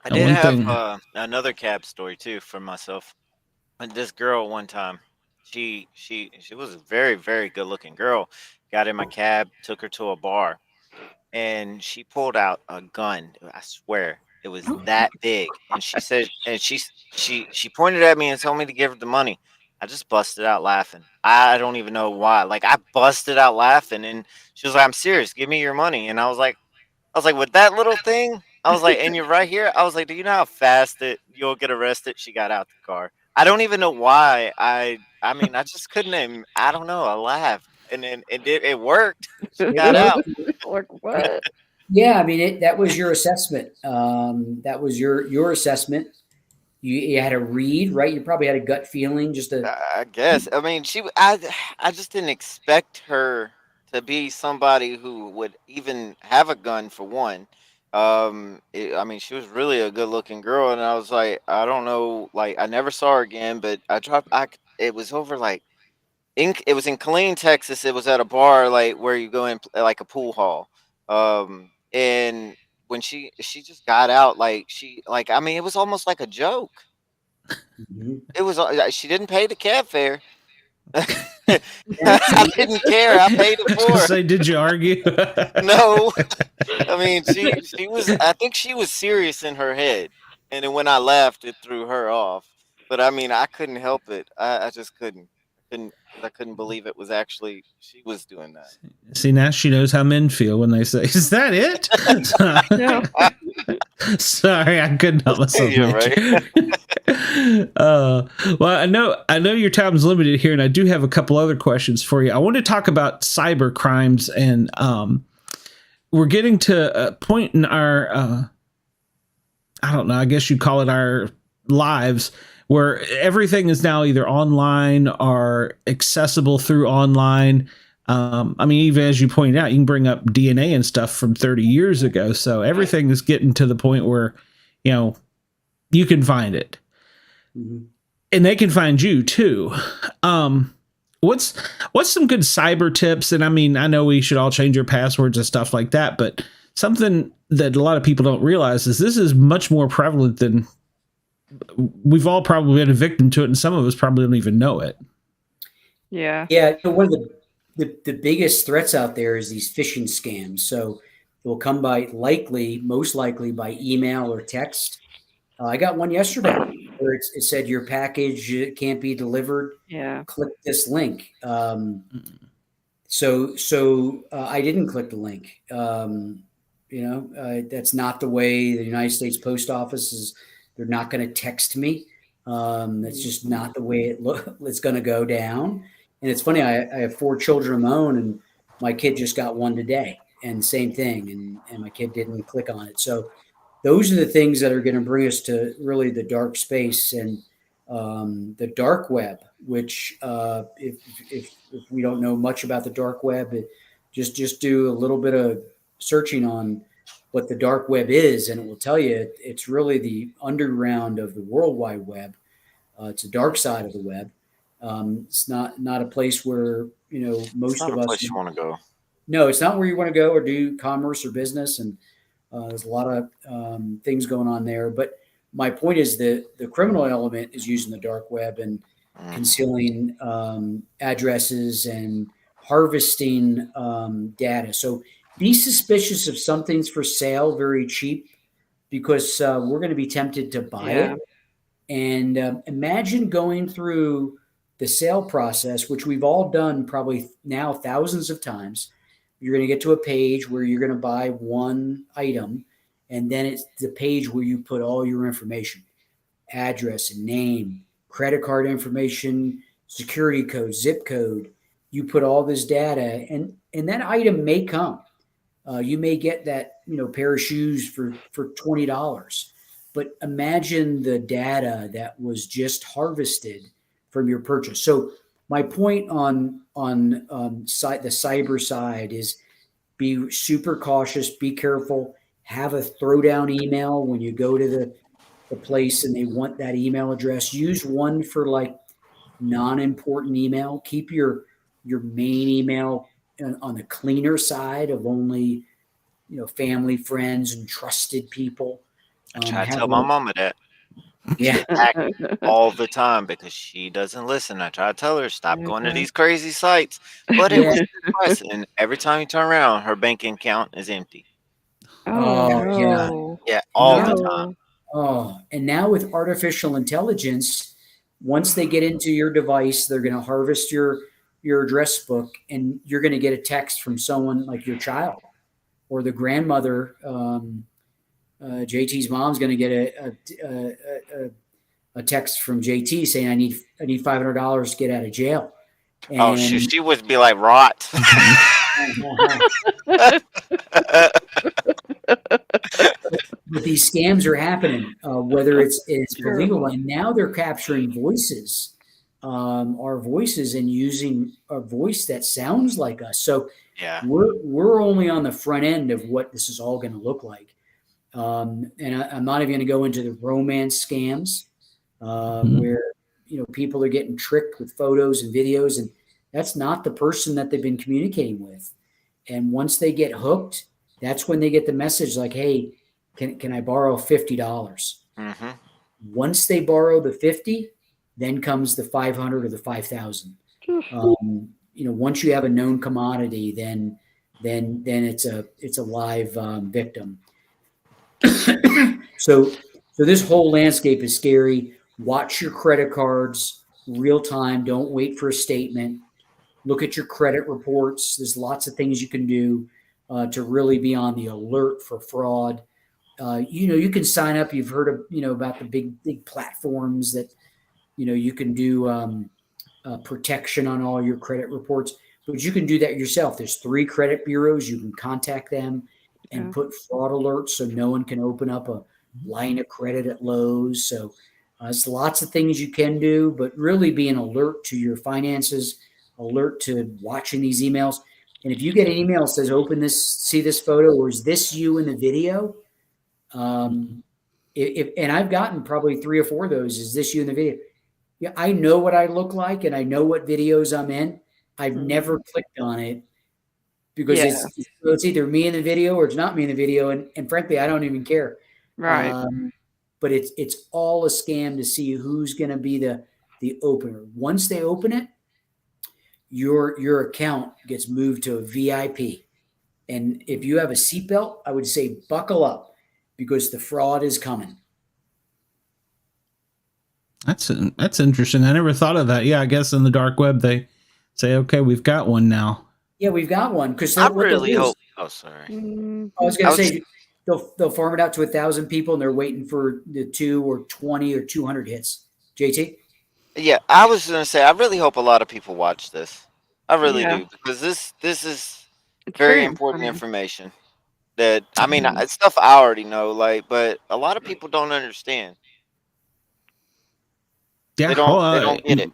I And did one have thing, another cab story too for myself. And this girl one time, she was a very good looking girl. Got in my cab, took her to a bar, and she pulled out a gun. I swear it was that big. And she said, and she pointed at me and told me to give her the money. I just busted out laughing. I don't even know why. Like I busted out laughing, and she was like, "I'm serious. Give me your money." And I was like, with that little thing, I was like, and you're right here. I was like, do you know how fast that you'll get arrested? She got out the car. I don't even know why. I mean, I just couldn't. I don't know. I laughed, and then it worked. She It got worked. out. Like what? Yeah, I mean, that was your assessment. That was your assessment. You had a read, right? You probably had a gut feeling, just a. I guess. I mean, I just didn't expect her to be somebody who would even have a gun for one. I mean, she was really a good-looking girl, and I was like, I don't know, like I never saw her again, but I dropped. It was over like it was in Killeen, Texas. It was at a bar like where you go in like a pool hall. And when she just got out, like I mean, it was almost like a joke. Mhm. It was she didn't pay the cab fare. Yeah, I didn't care. I paid it for her. Say, did you argue? No, I mean she was. I think she was serious in her head, and then when I laughed, it threw her off. But I mean, I couldn't help it. I just couldn't. I couldn't believe it was actually she was doing that. See, now she knows how men feel when they say, "Is that it?" Yeah. Sorry, I couldn't help myself. You're right. Well, I know your time is limited here, and I do have a couple other questions for you. I want to talk about cyber crimes, and we're getting to a point in our, I don't know, I guess you'd call it our lives, where everything is now either online or accessible through online. I mean, even as you pointed out, you can bring up DNA and stuff from 30 years ago. So everything is getting to the point where, you can find it. Mm-hmm. And they can find you too. What's some good cyber tips? And I mean, I know we should all change our passwords and stuff like that, but something that a lot of people don't realize is this is much more prevalent than we've all probably been a victim to it, and some of us probably don't even know it. Yeah. Yeah. One of the biggest threats out there is these phishing scams. So it will come by most likely by email or text. I got one yesterday where it said your package can't be delivered. Yeah. Click this link. So I didn't click the link. That's not the way the United States Post Office is. They're not going to text me. That's just not the way it's going to go down. And it's funny. I have 4 children of my own, and my kid just got one today, and same thing. And my kid didn't click on it. So those are the things that are going to bring us to really the dark space and the dark web, which if we don't know much about the dark web, just do a little bit of searching on what the dark web is, and it will tell you it's really the underground of the World Wide Web. It's a dark side of the web. It's not a place where most It's not of a us. place you want to go. No, it's not where you want to go or do commerce or business, and there's a lot of things going on there. But my point is that the criminal element is using the dark web and concealing addresses and harvesting data. So be suspicious if something's for sale very cheap, because we're going to be tempted to buy it. And imagine going through the sale process, which we've all done probably now thousands of times. You're going to get to a page where you're going to buy one item, and then it's the page where you put all your information, address and name, credit card information, security code, zip code. You put all this data, and that item may come. You may get that pair of shoes for $20, but imagine the data that was just harvested from your purchase. So my point on the cyber side is be super cautious, be careful, have a throwdown email when you go to the place and they want that email address. Use one for like non-important email. Keep your main email on the cleaner side of only family, friends, and trusted people. I try to tell my mama that. Yeah. All the time because she doesn't listen. I try to tell her stop going to these crazy sites, but it was depressing. And every time you turn around, her banking account is empty. Oh, yeah. no. Yeah, all the time. Oh, and now with artificial intelligence, once they get into your device, they're going to harvest your address book, and you're going to get a text from someone like your child or the grandmother. JT's mom's going to get a text from JT saying, "I need $500 to get out of jail." And Oh, she would be like rot. But these scams are happening, whether it's believable, and now they're capturing voices, our voices, and using a voice that sounds like us. So yeah, we're only on the front end of what this is all going to look like. And I'm not even going to go into the romance scams, where people are getting tricked with photos and videos, and that's not the person that they've been communicating with. And once they get hooked, that's when they get the message like, "Hey, can I borrow $50?" Once they borrow the 50, then comes the 500 or the 5,000. Once you have a known commodity, then it's a live victim. So this whole landscape is scary. Watch your credit cards real time. Don't wait for a statement. Look at your credit reports. There's lots of things you can do to really be on the alert for fraud. You can sign up. You've heard of about the big platforms that you can do protection on all your credit reports, but you can do that yourself. There's 3 credit bureaus. You can contact them and put fraud alerts so no one can open up a line of credit at Lowe's. So there's lots of things you can do, but really be an alert to your finances, alert to watching these emails. And if you get an email that says, open this, see this photo, or is this you in the video? And I've gotten probably 3 or 4 of those. Is this you in the video? Yeah, I know what I look like and I know what videos I'm in. I've never clicked on it because it's either me in the video or it's not me in the video. And frankly, I don't even care. Right. But it's all a scam to see who's going to be the opener. Once they open it, your account gets moved to a VIP. And if you have a seatbelt, I would say buckle up because the fraud is coming. That's interesting. I never thought of that. Yeah, I guess in the dark web they say, okay, we've got one now. Yeah, we've got one because I really hope. Oh, sorry. I was going to say they'll farm it out to 1,000 people and they're waiting for the 2 or 20 or 200 hits. JT? Yeah, I was going to say I really hope a lot of people watch this. I really do because this is It's very important information. That I mean, it's stuff I already know, but a lot of people don't understand. Yeah, they don't get it.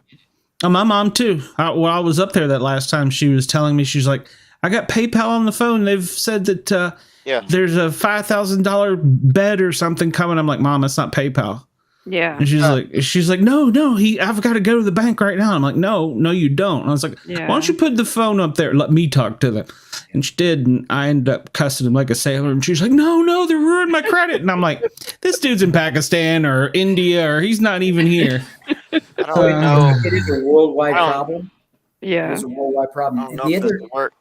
My mom too. While I was up there that last time, she was telling me, she's like, I got PayPal on the phone. They've said that there's a $5,000 bet or something coming. I'm like, Mom, that's not PayPal. Yeah. And she's like, no, I've got to go to the bank right now. I'm like, no, you don't. And I was like, why don't you put the phone up there? Let me talk to them. And she did. And I ended up cussing him like a sailor. And she's like, no, they ruined my credit. And I'm like, this dude's in Pakistan or India, or he's not even here. I don't know. It is a worldwide problem. Yeah. It's a worldwide problem. I don't know if this will work,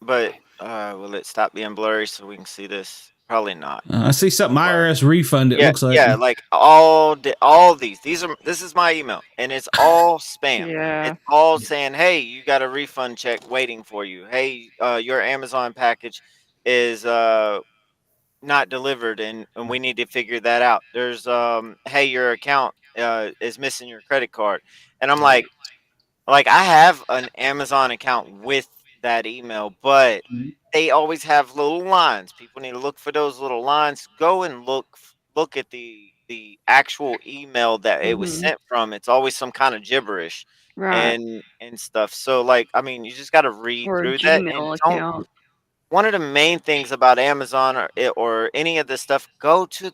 but will it stop being blurry so we can see this? Probably not. I see something IRS refund. It looks like. Yeah, like all these. This is my email, and it's all spam. It's all saying, "Hey, you got a refund check waiting for you. Hey, your Amazon package is not delivered, and we need to figure that out. There's hey, your account is missing your credit card," and I'm like I have an Amazon account with that email, but they always have little lines. People need to look for those little lines. Go and look at the actual email that it was sent from. It's always some kind of gibberish and stuff. So I mean, you just got to read through that. And one of the main things about Amazon or any of this stuff, go to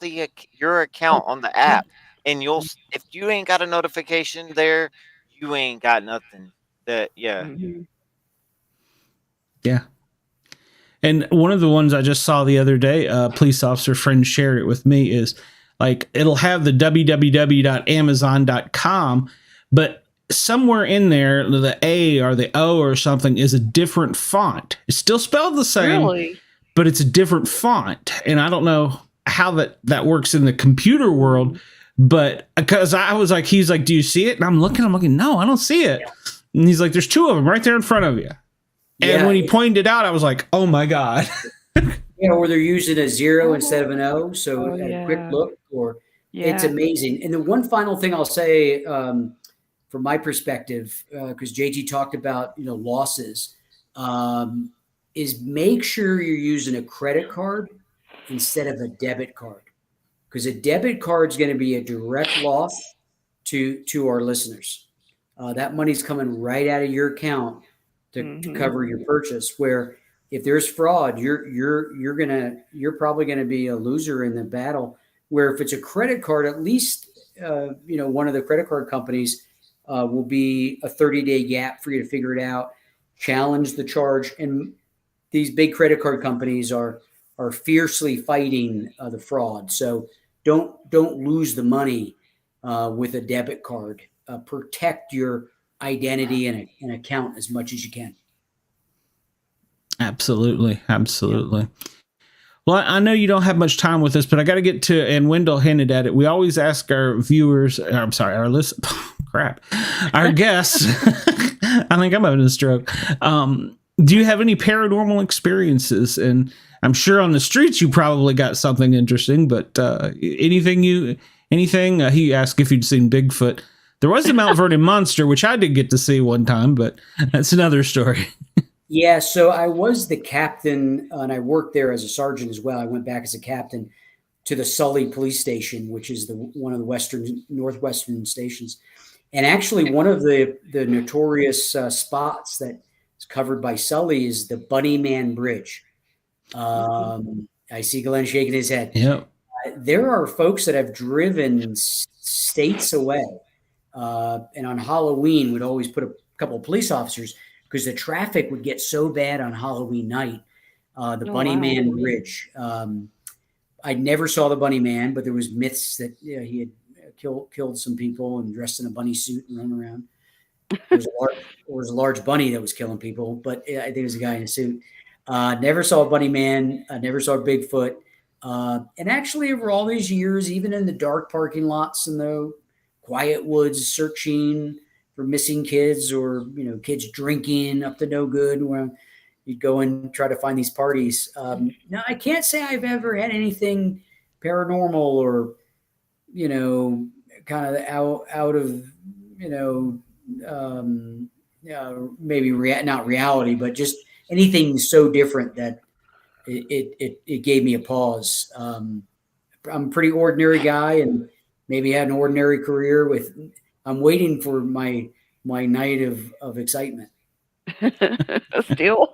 your account on the app, and if you ain't got a notification there, you ain't got nothing. Yeah. And one of the ones I just saw the other day, a police officer friend shared it with me, is it'll have the www.amazon.com, but somewhere in there, the A or the O or something is a different font. It's still spelled the same, but it's a different font. And I don't know how that works in the computer world, but because I was like, he's like, do you see it? And I'm looking, no, I don't see it. And he's like, there's 2 of them right there in front of you. And when he pointed it out, I was like, oh my God. Or they're using a 0 instead of an O. So a quick look, it's amazing. And the one final thing I'll say from my perspective, because JT talked about, losses, is make sure you're using a credit card instead of a debit card. Because a debit card is going to be a direct loss to our listeners. That money's coming right out of your account to cover your purchase. Where if there's fraud, you're probably gonna be a loser in the battle. Where if it's a credit card, at least one of the credit card companies will be a 30-day gap for you to figure it out, challenge the charge, and these big credit card companies are fiercely fighting the fraud. So don't lose the money with a debit card. Protect your identity and account as much as you can. Absolutely. Absolutely. Well, I know you don't have much time with us, but I got to get to, and Wendell hinted at it. We always ask our viewers, I'm sorry, our list, crap, our guests. I think I'm having a stroke. Do you have any paranormal experiences? And I'm sure on the streets you probably got something interesting, but anything? He asked if you'd seen Bigfoot. There was a Mount Vernon monster, which I did get to see one time, but that's another story. Yeah, so I was the captain, and I worked there as a sergeant as well. I went back as a captain to the Sully Police Station, which is one of the northwestern stations. And actually, one of the notorious spots that is covered by Sully is the Bunny Man Bridge. I see Glenn shaking his head. Yep. There are folks that have driven states away, and on Halloween would always put a couple of police officers, because the traffic would get so bad on Halloween night. The Bunny Man Bridge. I never saw the Bunny Man, but there was myths that he had killed some people and dressed in a bunny suit and run around. There was a large bunny that was killing people, but I think it was a guy in a suit. Never saw a Bunny Man. Never saw Bigfoot. And actually, over all these years, even in the dark parking lots in the quiet woods, searching for missing kids, or kids drinking up to no good, where you'd go and try to find these parties. Now, I can't say I've ever had anything paranormal or kind of out of maybe not reality, but just anything so different that it gave me a pause. I'm a pretty ordinary guy, and maybe had an ordinary career. I'm waiting for my night of excitement. Still.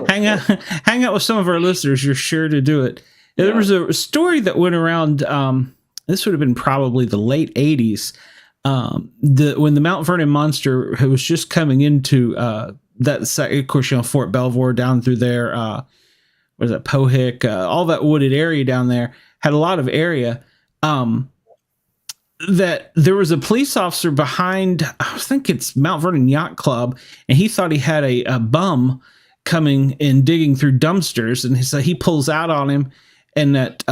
Hang out with some of our listeners. You're sure to do it. Yeah. There was a story that went around. This would have been probably the late 80s. When the Mount Vernon monster was just coming into that site, of course, Fort Belvoir down through there. Was it Pohick? All that wooded area down there had a lot of area. That there was a police officer behind, I think it's Mount Vernon Yacht Club, and he thought he had a bum coming and digging through dumpsters, and so he pulls out on him, and that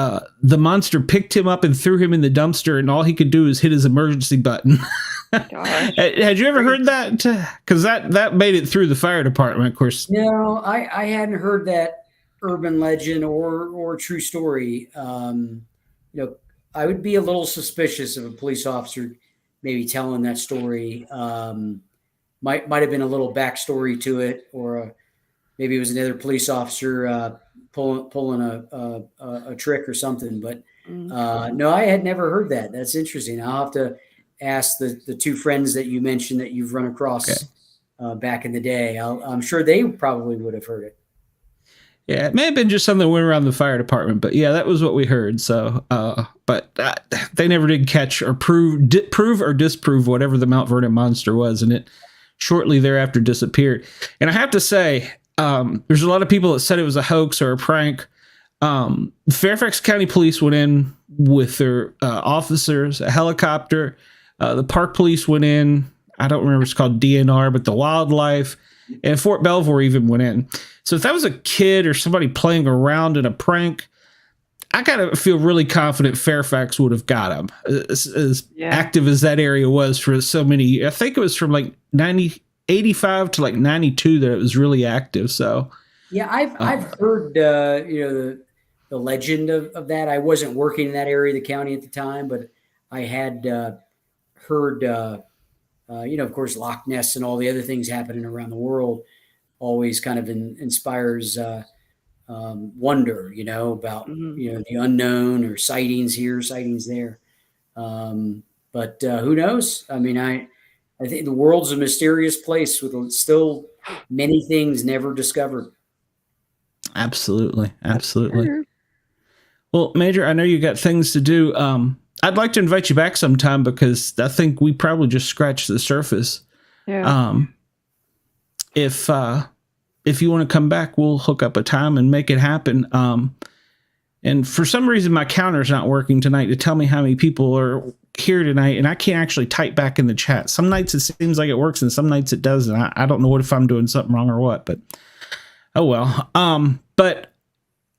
the monster picked him up and threw him in the dumpster, and all he could do is hit his emergency button. Had you ever heard that? Because that made it through the fire department, of course. No, I hadn't heard that urban legend or true story. I would be a little suspicious of a police officer maybe telling that story. Might have been a little backstory to it, or maybe it was another police officer pulling a trick or something. But no, I had never heard that. That's interesting. I'll have to ask the two friends that you mentioned that you've run across back in the day. I'm sure they probably would have heard it. Yeah, it may have been just something that went around the fire department, but yeah, that was what we heard. So, but they never did catch or prove or disprove whatever the Mount Vernon monster was, and it shortly thereafter disappeared. And I have to say, there's a lot of people that said it was a hoax or a prank. Fairfax County Police went in with their officers, a helicopter. The park police went in. I don't remember if it's called DNR, but the wildlife. And Fort Belvoir even went in. So if that was a kid or somebody playing around in a prank, I gotta feel really confident Fairfax would have got him. As active as that area was for so many, I think it was from like 85 to like 92 that it was really active. So yeah, I've heard the legend of that. I wasn't working in that area of the county at the time, but I had heard. Of course, Loch Ness and all the other things happening around the world always kind of inspires wonder, about, the unknown, or sightings here, sightings there. But who knows? I mean, I think the world's a mysterious place with still many things never discovered. Absolutely. Well, Major, I know you got things to do. I'd like to invite you back sometime, because I think we probably just scratched the surface. Yeah. If you want to come back, we'll hook up a time and make it happen. And for some reason, my counter's not working tonight to tell me how many people are here tonight, and I can't actually type back in the chat. Some nights it seems like it works, and some nights it doesn't. I don't know if I'm doing something wrong or what, but oh well. But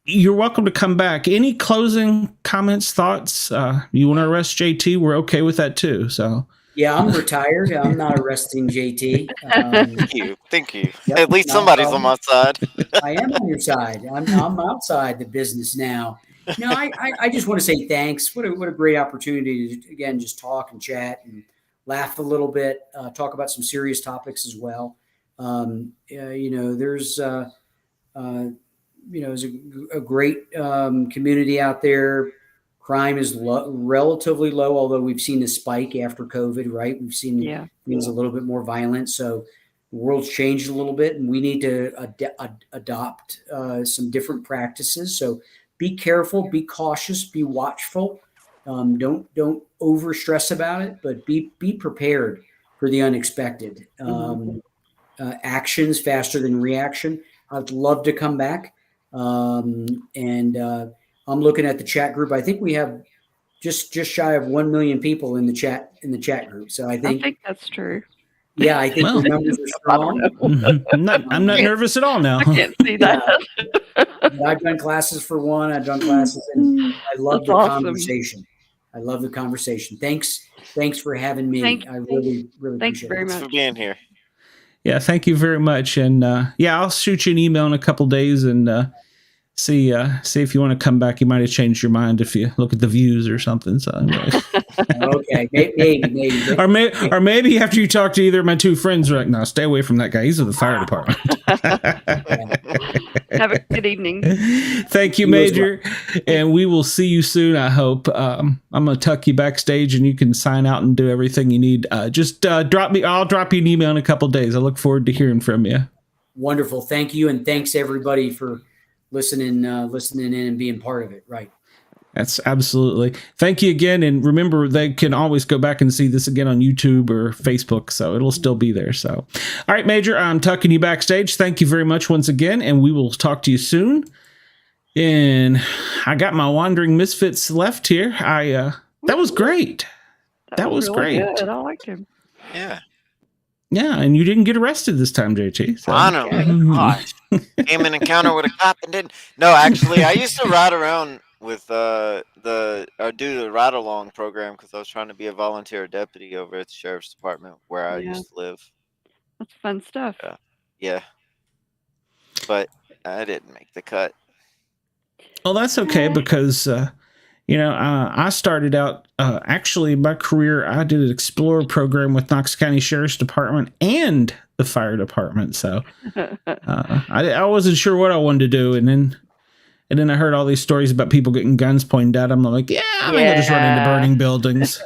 you're welcome to come back. Any closing comments, thoughts? You want to arrest JT? We're okay with that too. So Yeah, I'm retired. I'm not arresting JT. Thank you. Yep, At least somebody's on my side. I am on your side. I'm outside the business now. No, I just want to say thanks. What a great opportunity to, again, just talk and chat and laugh a little bit, talk about some serious topics as well. There's a great community out there. Crime is relatively low, although we've seen a spike after COVID, right? We've seen things a little bit more violent. So the world's changed a little bit, and we need to adopt some different practices. So be careful, be cautious, be watchful. Don't over stress about it, but be prepared for the unexpected. Actions faster than reaction. I'd love to come back. I'm looking at the chat group. I think we have just shy of 1 million people in the chat group. So I think that's true. Yeah, I think the numbers are strong. I'm not nervous at all now. I can't see that. I've done classes for one. I've done classes, and I love the conversation. I love the conversation. Thanks for having me. I really Thanks appreciate very it. much. Thanks for being here. Yeah, thank you very much. And I'll shoot you an email in a couple days and see if you want to come back. You might have changed your mind if you look at the views or something. So okay, maybe. Or maybe after you talk to either of my two friends, you're like, no, stay away from that guy. He's with the fire department. Have a good evening. Thank you, Major. And we will see you soon, I hope. I'm going to tuck you backstage and you can sign out and do everything you need. I'll drop you an email in a couple days. I look forward to hearing from you. Wonderful. Thank you. And thanks everybody for listening in and being part of it. Right. That's absolutely. Thank you again. And remember, they can always go back and see this again on YouTube or Facebook. So it'll still be there. So, all right, Major, I'm tucking you backstage. Thank you very much once again. And we will talk to you soon. And I got my Wandering Misfits left here. That was great. That was really great. Good. I liked him. Yeah. Yeah, and you didn't get arrested this time, JT. So. I know. Gosh. Came in encounter with a cop and didn't. No, actually, I used to ride around with do the ride along program because I was trying to be a volunteer deputy over at the sheriff's department where I used to live. That's fun stuff. Yeah. But I didn't make the cut. Well, that's okay because I started out actually my career. I did an Explorer program with Knox County Sheriff's Department and the fire department. So I wasn't sure what I wanted to do, and then I heard all these stories about people getting guns pointed at them. I'm like, I think I'll just run into burning buildings.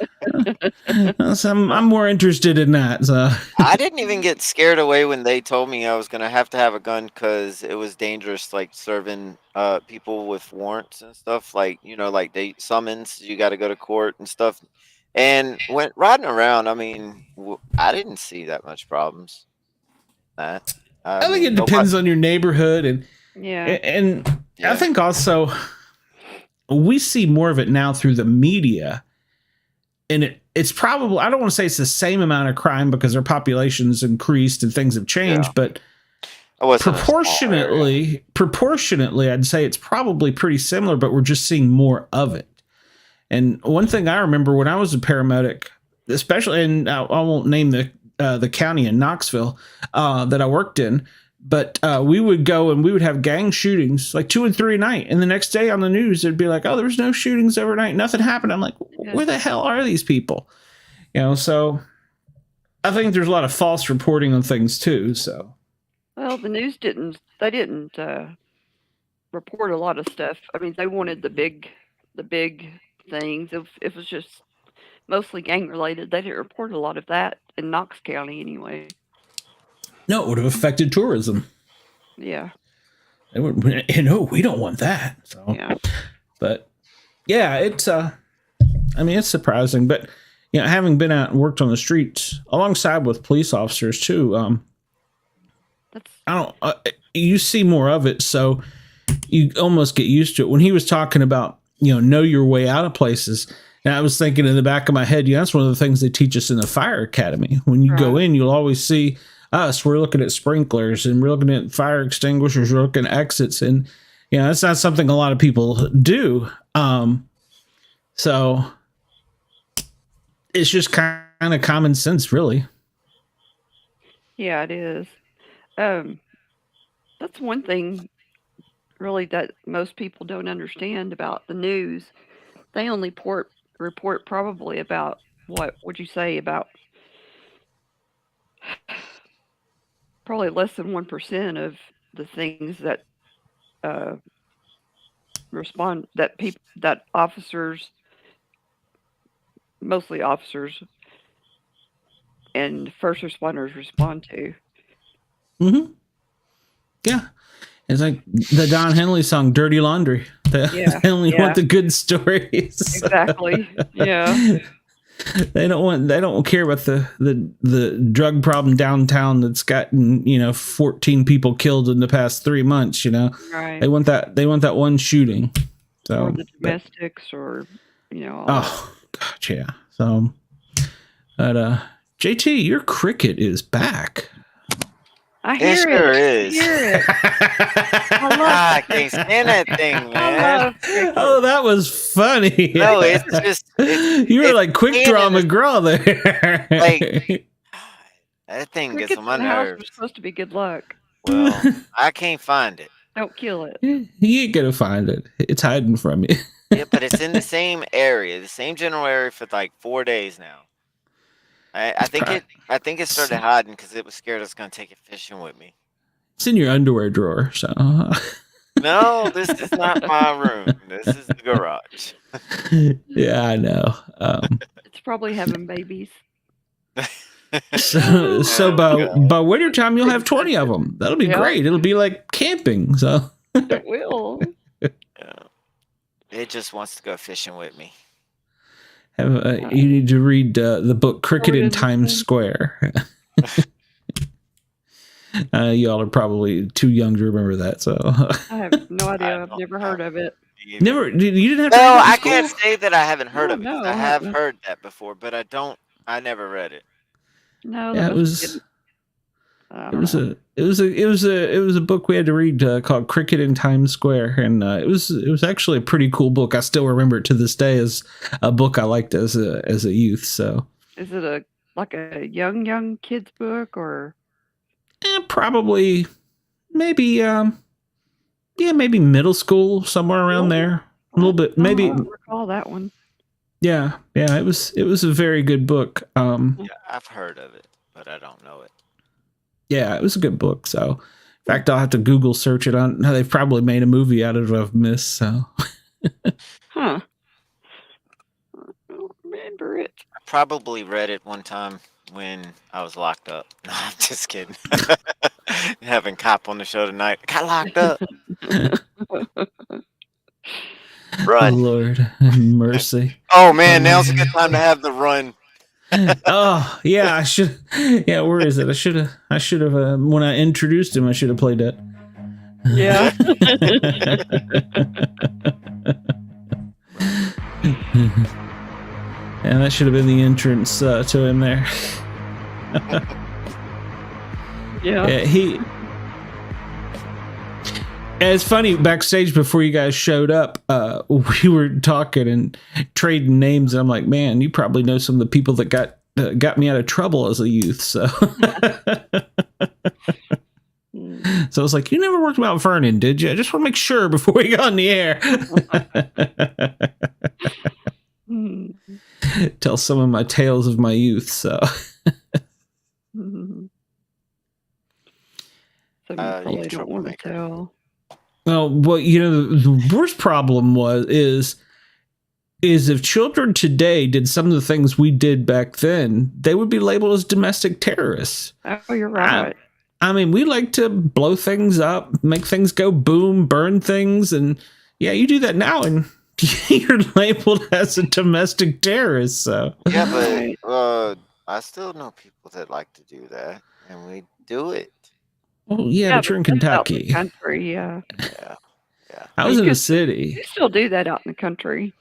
So I'm more interested in that. So I didn't even get scared away when they told me I was going to have a gun because it was dangerous, like serving people with warrants and stuff. Like, like they summons, you got to go to court and stuff. And when riding around, I mean, I didn't see that much problems. I think it depends on your neighborhood and I think also we see more of it now through the media, and it's probably, I don't want to say it's the same amount of crime because our population's increased and things have changed, but proportionately, I'd say it's probably pretty similar, but we're just seeing more of it. And one thing I remember when I was a paramedic, especially, and I won't name the county in Knoxville that I worked in, but we would go and we would have gang shootings like 2 and 3 a night. And the next day on the news, it'd be like, oh, there's no shootings overnight. Nothing happened. I'm like, where the hell are these people? So I think there's a lot of false reporting on things too. So, well, the news didn't report a lot of stuff. I mean, they wanted the big things. It was just mostly gang related. They didn't report a lot of that in Knox County anyway. No, it would have affected tourism. Yeah. We don't want that. So, yeah. But yeah, it's it's surprising, but having been out and worked on the streets alongside with police officers too, you see more of it, so you almost get used to it. When he was talking about know your way out of places, And I was thinking in the back of my head, that's one of the things they teach us in the fire academy. When you go in, you'll always see us. We're looking at sprinklers and we're looking at fire extinguishers. We're looking at exits, and that's not something a lot of people do. So it's just kind of common sense, really. Yeah, it is. That's one thing, really, that most people don't understand about the news. They only report probably about, what would you say, about probably less than 1% of the things that that officers, mostly officers and first responders, respond to. Mm-hmm. Yeah. It's like the Don Henley song, Dirty Laundry. They only want the good stories. Exactly. Yeah. They don't care about the drug problem downtown that's gotten 14 people killed in the past 3 months. Right. They want that one shooting. So or the domestics, or oh gosh, yeah. So, but JT, your cricket is back. I hear it. Sure is. I hear it. I can't stand that thing, man. Oh, that was funny. No, it's just you were like Quick Draw McGraw there. Like that thing gets on my nerves. It's supposed to be good luck. Well, I can't find it. Don't kill it. You ain't gonna find it. It's hiding from you. Yeah, but it's in the same area, the same general area for like 4 days now. I think it started hiding because it was scared I was gonna take it fishing with me. It's in your underwear drawer, so. No, this is not my room. This is the garage. Yeah, I know. It's probably having babies. So by winter time you'll have 20 of them. That'll be great. It'll be like camping. So it will. It just wants to go fishing with me. You need to read the book Cricket in Times Square. Y'all are probably too young to remember that. So I have no idea. I've never heard of it. Never. You didn't have to No, read it in I school? can't say that I haven't heard of it. No, I have heard that before, but I never read it. No, Yeah, it was a book we had to read called Cricket in Times Square, and it was actually a pretty cool book. I still remember it to this day as a book I liked as a youth. So is it like a young kids book, or probably maybe maybe middle school, somewhere around there, a little bit, maybe. I don't recall that one. Yeah, it was a very good book. Yeah, I've heard of it, but I don't know it. Yeah, it was a good book. So, in fact, I'll have to Google search it on. They've probably made a movie out of it. I've missed. So, huh? I don't remember it. I probably read it one time when I was locked up. No, I'm just kidding. Having cop on the show tonight. I got locked up. Run. Oh, Lord, mercy. Oh man, now's a good time to have the run. Oh yeah, I should. Yeah, where is it? I should have. When I introduced him, I should have played that. Yeah. And that should have been the entrance to him there. Yeah. It's funny, backstage before you guys showed up, we were talking and trading names, and I'm like, man, you probably know some of the people that got me out of trouble as a youth. So I was like, you never worked with Mount Vernon, did you? I just want to make sure before we got on the air. Tell some of my tales of my youth. So So you probably don't want to tell. well, the worst problem is if children today did some of the things we did back then, they would be labeled as domestic terrorists. Oh, you're right. I mean, we like to blow things up, make things go boom, burn things, and yeah, you do that now, and you're labeled as a domestic terrorist. So yeah, but I still know people that like to do that, and we do it. Oh yeah, but you're in Kentucky. Country, yeah. I was in the city. You still do that out in the country.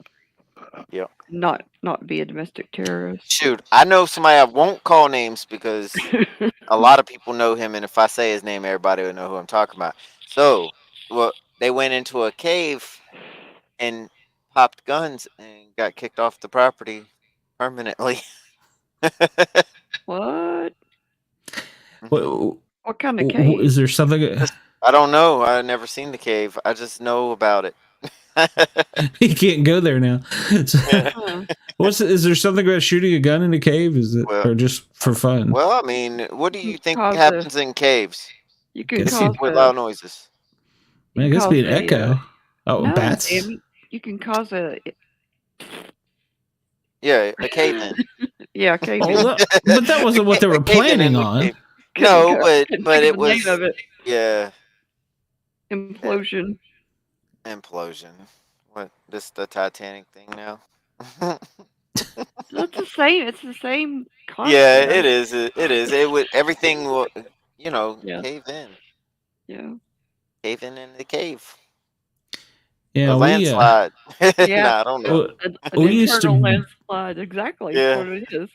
Yep. not be a domestic terrorist. Shoot, I know somebody. I won't call names because a lot of people know him, and if I say his name, everybody will know who I'm talking about. So, well, they went into a cave and popped guns and got kicked off the property permanently. What? What, What kind of cave? is there something? I don't know. I've never seen the cave. I just know about it. You can't go there now. Huh. Is there something about shooting a gun in a cave? Is it Well- or just for fun? Well, I mean, what do you think Cause happens in caves? You can Guess cause With a, loud noises. I guess be an echo. Oh, no, bats. Sammy, you can cause a Yeah, a cave in. cave Oh, in. but that wasn't what they were A cave in planning the on. cave. Couldn't No, couldn't but think it of the name was of it. yeah, Implosion. implosion. What? This the Titanic thing now? That's the same. It's the same concept. Yeah, it is. It is. It would everything will, Yeah. cave in. Yeah. Cave in the cave. Yeah, A we landslide. Yeah. Nah, I don't know. An We used to- internal landslide. Exactly. Yeah. That's what it is.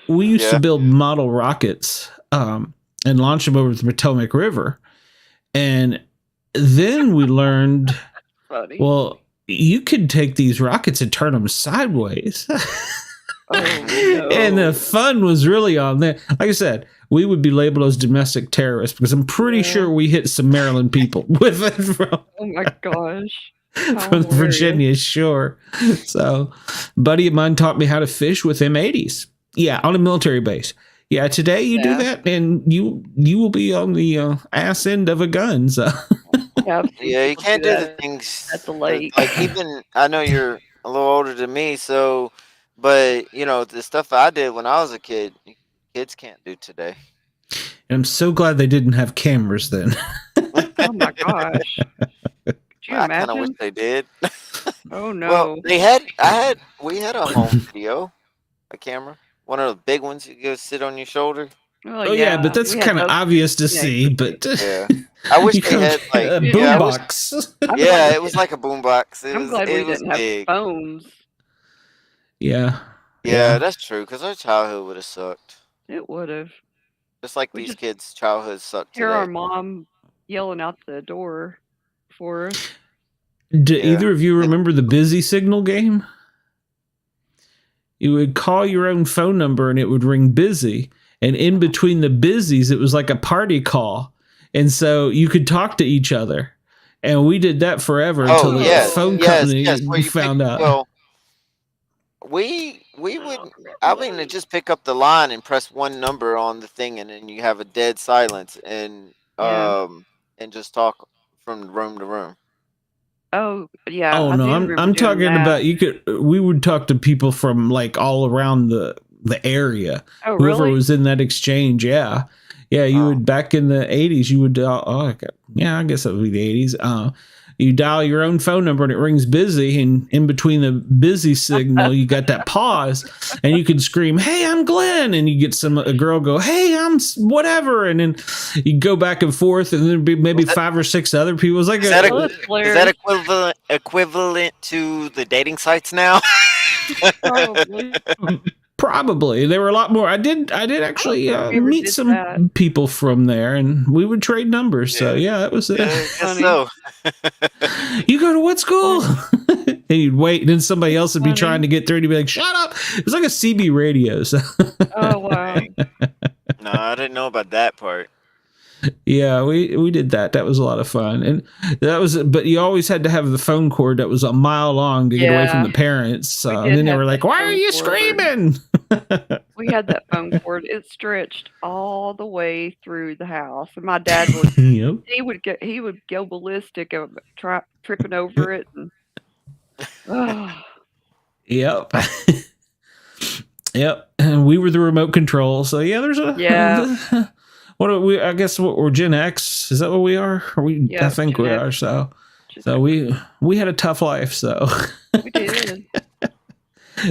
we used to Yeah. build model rockets and launch them over the Potomac River, and then we learned, Funny. well, you could take these rockets and turn them sideways. Oh, no. And the fun was really on there. Like I said, we would be labeled as domestic terrorists because I'm pretty Yeah. sure we hit some Maryland people with it from Oh my gosh. How from hilarious. Virginia shore. So, a buddy of mine taught me how to fish with M80s. Yeah, on a military base. Yeah, today you do Yeah. that, and you will be on the ass end of a gun. So, Yeah, Yeah, you people can't do the that things at the lake. like even I know you're a little older than me, so but the stuff I did when I was a kid, kids can't do today. and I'm so glad they didn't have cameras then. Oh my gosh. Could you I kind of wish imagine? they did. Oh no. Well, we had a home video, a camera, one of the big ones you go sit on your shoulder. Well, Oh yeah, but that's we had kind of those- obvious to yeah, see. But Yeah, I wish you they come- had like a yeah, I wish- boombox. I'm yeah, glad- it was like a boombox. I'm glad we it was didn't have big. phones. Yeah, Yeah, that's true. Because our childhood would have sucked, It would have. just like We these just kids' childhoods sucked Hear our today. mom yelling out the door for us. Do Yeah. either of you remember the busy signal game? You would call your own phone number and it would ring busy. And in between the busies, it was like a party call. And so you could talk to each other. And we did that forever until the yes, phone yes, company yes, where you found pick- out. Well, we would. I mean, to just pick up the line and press one number on the thing, and then you have a dead silence, and Yeah. and just talk from room to room. Oh yeah. Oh I no, do I'm remember doing talking that. about we would talk to people from like all around the area. Oh Whoever really? was in that exchange, yeah. Yeah, you Oh. would back in the 80s, you would I guess that would be the 80s. You dial your own phone number and it rings busy, and in between the busy signal, you got that pause, and you could scream, "Hey, I'm Glenn," and you get a girl go, "Hey, I'm whatever," and then you go back and forth, and there'd be maybe 5 or 6 other people. It was like Is that, Oh, that's is hilarious. that equivalent to the dating sites now? Probably. Probably there were a lot more. I did actually I never meet did some that. people from there, and we would trade numbers. So yeah, that was it. I guess Funny. so. You go to what school? And you'd wait, and then somebody else would be Funny. trying to get through, and you'd be like, "Shut up!" It was like a CB radio. So Oh wow. No, I didn't know about that part. yeah, we did that. That was a lot of fun, and that was. But you always had to have the phone cord that was a mile long to get away from Yeah. the parents. So We and did then they have were like, that "Why are phone you cord. screaming?" We had that phone cord. It stretched all the way through the house, and my dad would Yep. he would go ballistic of tripping over it. And, Yep. Yep. And we were the remote control. So yeah, there's a Yeah. What are we? I guess we're Gen X. Is that what we are? Yeah, I think Gen we X. are. So we had a tough life. So we did.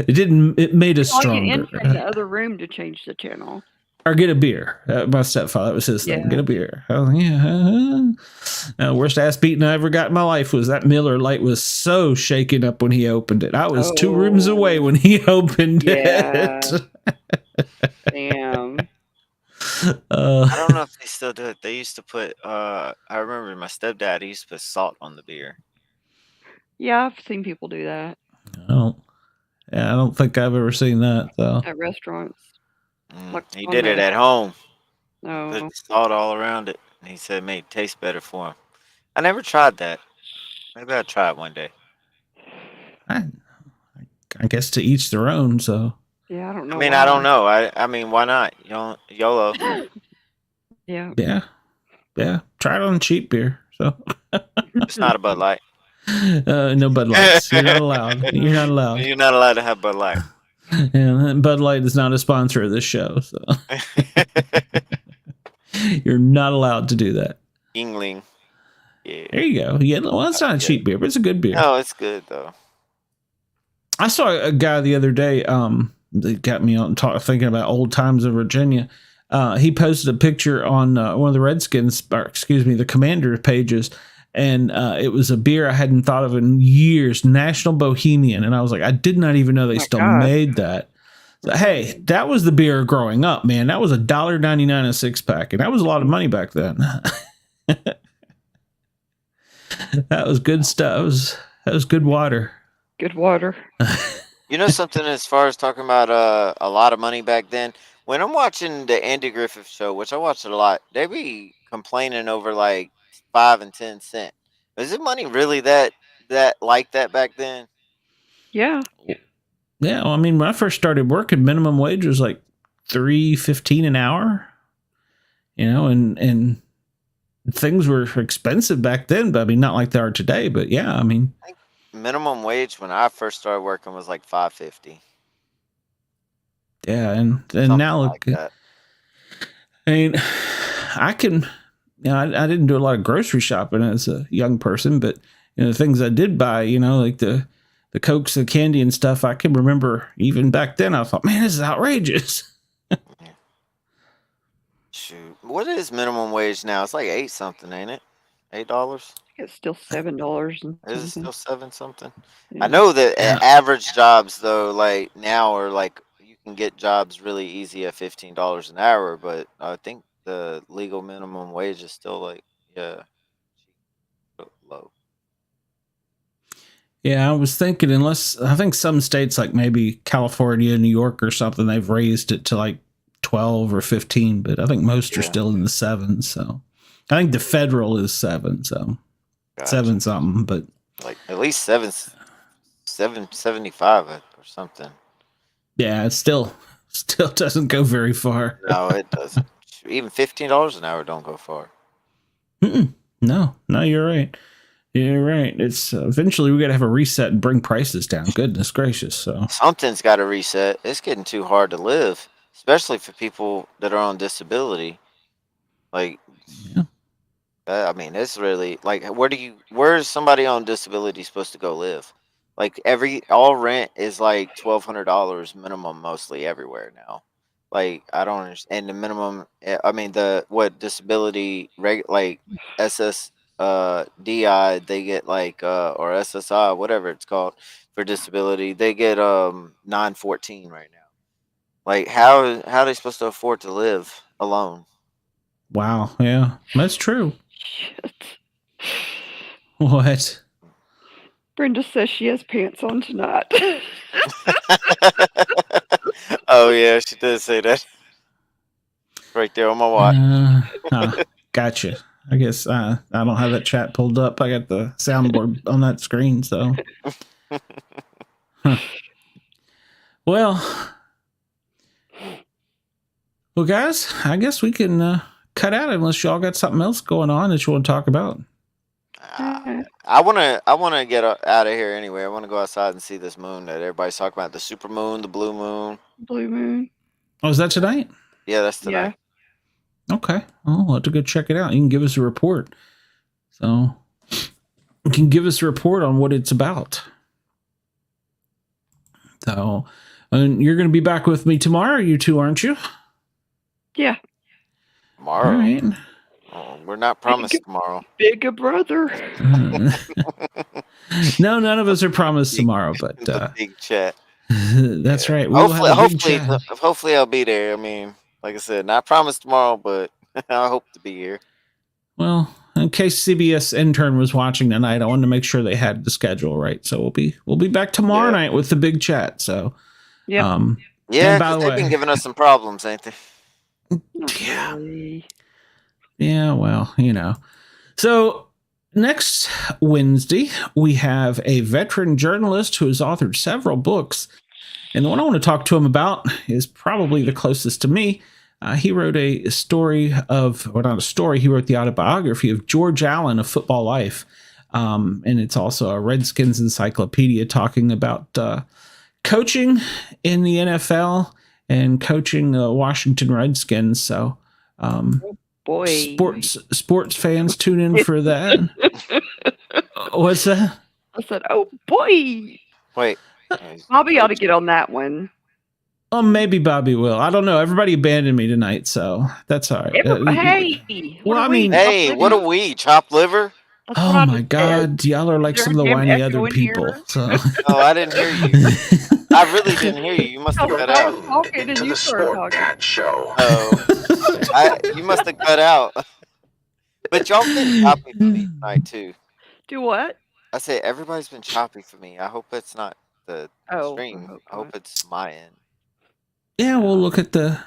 it didn't. It made us Call you in stronger. from the other room to change the channel. or get a beer. My stepfather, that was his thing. Yeah. Get a beer. Oh yeah. Worst ass beating I ever got in my life was that Miller Lite was so shaken up when he opened it. I was 2 rooms away when he opened Yeah. it. Damn. I don't know if they still do it. They used to put. I remember my stepdad he used to put salt on the beer. Yeah, I've seen people do that I don't think I've ever seen that though. at restaurants. Like He on did it the at home. no. Put salt all around it, and he said it made it taste better for him. I never tried that. Maybe I'll try it one day. I guess to each their own. So Yeah, I don't know. I mean, why. I don't know. I mean, why not? You know, YOLO. Yeah. yeah. Try it on cheap beer. So It's not a Bud Light. no Bud Lights. You're not allowed. You're not allowed. You're not allowed to have Bud Light. And Bud Light is not a sponsor of this show, so you're not allowed to do that. Yingling. Yeah. There you go. Yeah, well, it's not a cheap beer, but it's a good beer. No, it's good though. I saw a guy the other day. That got me on thinking about old times in Virginia. He posted a picture on one of the Redskins, or excuse me, the Commander pages, and it was a beer I hadn't thought of in years, National Bohemian, and I was like, I did not even know they still made that. So, hey, that was the beer growing up, man. That was $1.99 a 6-pack, and that was a lot of money back then. That was good stuff. That was good water. Good water. You know something as far as talking about a lot of money back then? When I'm watching the Andy Griffith show, which I watched it a lot, they be complaining over like 5 and 10 cents. Is it money really that like that back then? Yeah. Yeah, well, I mean, when I first started working, minimum wage was like $3.15 an hour. You know, and things were expensive back then, but I mean, not like they are today. But yeah, I mean, I think minimum wage when I first started working was like $5.50. Yeah, and now look, like that. I mean, I can, you know, I didn't do a lot of grocery shopping as a young person, but you know, the things I did buy, you know, like the Cokes, the candy and stuff, I can remember even back then. I thought, man, this is outrageous. Shoot, what is minimum wage now? It's like 8 something, ain't it? $8. It's still $7 and Is it something. still 7 something? Yeah. I know that average jobs though, like now, are like you can get jobs really easy at $15 an hour, but I think the legal minimum wage is still like low. Yeah, I was thinking, unless I think some states like maybe California, New York or something, they've raised it to like 12 or 15, but I think most are still in the 7s. So I think the federal is 7, so Gotcha. 7 something, but Like at least 775 or something. yeah, it still doesn't go very far. No, it doesn't. Even $15 an hour don't go far. No, you're right. You're right. It's eventually we got to have a reset and bring prices down. Goodness gracious. So Something's got to reset. It's getting too hard to live, especially for people that are on disability. Like, yeah. I mean, it's really like, where is somebody on disability supposed to go live? Like all rent is like $1,200 minimum, mostly everywhere now. Like, I don't understand. And the minimum, I mean, what disability like SS DI, they get like or SSI, whatever it's called for disability, they get 914 right now. Like, how are they supposed to afford to live alone? Wow. Yeah, that's true. Shit. What? Brenda says she has pants on tonight. Oh yeah, she did say that. Right there on my watch. Gotcha. I guess I don't have that chat pulled up. I got the soundboard on that screen, so. Huh. Well, guys, I guess we can cut out unless y'all got something else going on that you want to talk about. I wanna get out of here anyway. I want to go outside and see this moon that everybody's talking about. The super moon, the blue moon. Blue moon. Oh, is that tonight? Yeah, that's tonight. Yeah. Okay. Oh, we'll have to go check it out. You can give us a report. So you can give us a report on what it's about. So, and you're going to be back with me tomorrow, you two, aren't you? Yeah. Tomorrow. All right. Oh, we're not promised tomorrow. Big brother. No, none of us are promised tomorrow, but The big chat. that's right. We will have a big chat. Hopefully I'll be there. I mean, like I said, not promised tomorrow, but I hope to be here. Well, in case CBS intern was watching tonight, I wanted to make sure they had the schedule right. So we'll be back tomorrow night with the big chat. So Yeah. Yeah, by the because they've been giving us some problems, ain't they? Yeah. Yeah, well, you know. So next Wednesday, we have a veteran journalist who has authored several books. And the one I want to talk to him about is probably the closest to me. He wrote a story of, or not a story, he wrote the autobiography of George Allen, A Football Life. And it's also a Redskins encyclopedia talking about coaching in the NFL and coaching the Washington Redskins. So, boy, sports fans tune in for that. What's that? I said, oh boy. Wait. Bobby ought to get on that one. Oh, maybe Bobby will. I don't know. Everybody abandoned me tonight, so that's all right. Hey. Well, I mean, hey, what are we? Chopped liver? Oh my God, y'all are like some of the whiny other people. So. Oh, I didn't hear you. I really didn't hear you. You must have cut out. Talking and you started talking. Show. Oh, you must have cut out. But y'all been choppy for me tonight too. Do what? I say everybody's been choppy for me. I hope it's not the stream. I hope it's my end. Yeah, we'll look at the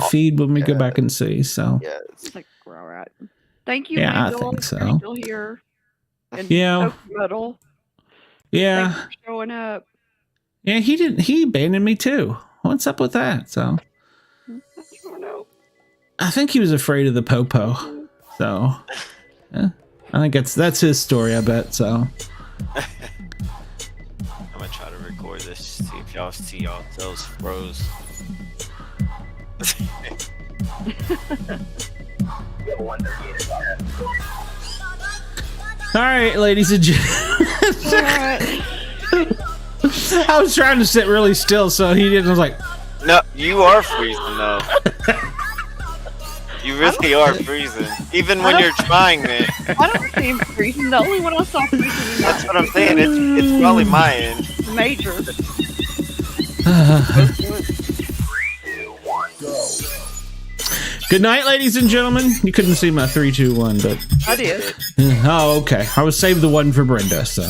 feed when we go back and see. So yeah, it's like all right. Thank you. Yeah, Wendell. I think so. You're still here. And yeah. Metal. Yeah. Thanks for showing up. Yeah, he abandoned me too. What's up with that? So I don't know. I think he was afraid of the popo. So yeah, I think that's his story, I bet. So I'm gonna try to record this, see if y'all see those bros. All right, ladies and gentlemen. I was trying to sit really still, so he didn't. I was like, "No, you are freezing though. You really are freezing, even when you're trying, man." I don't see him freezing. The only one I saw freezing. That's what I'm saying. It's probably my end. Major. Good night, ladies and gentlemen. You couldn't see my 3, 2, 1, but I did. Oh, okay. I was saved the one for Brenda, so.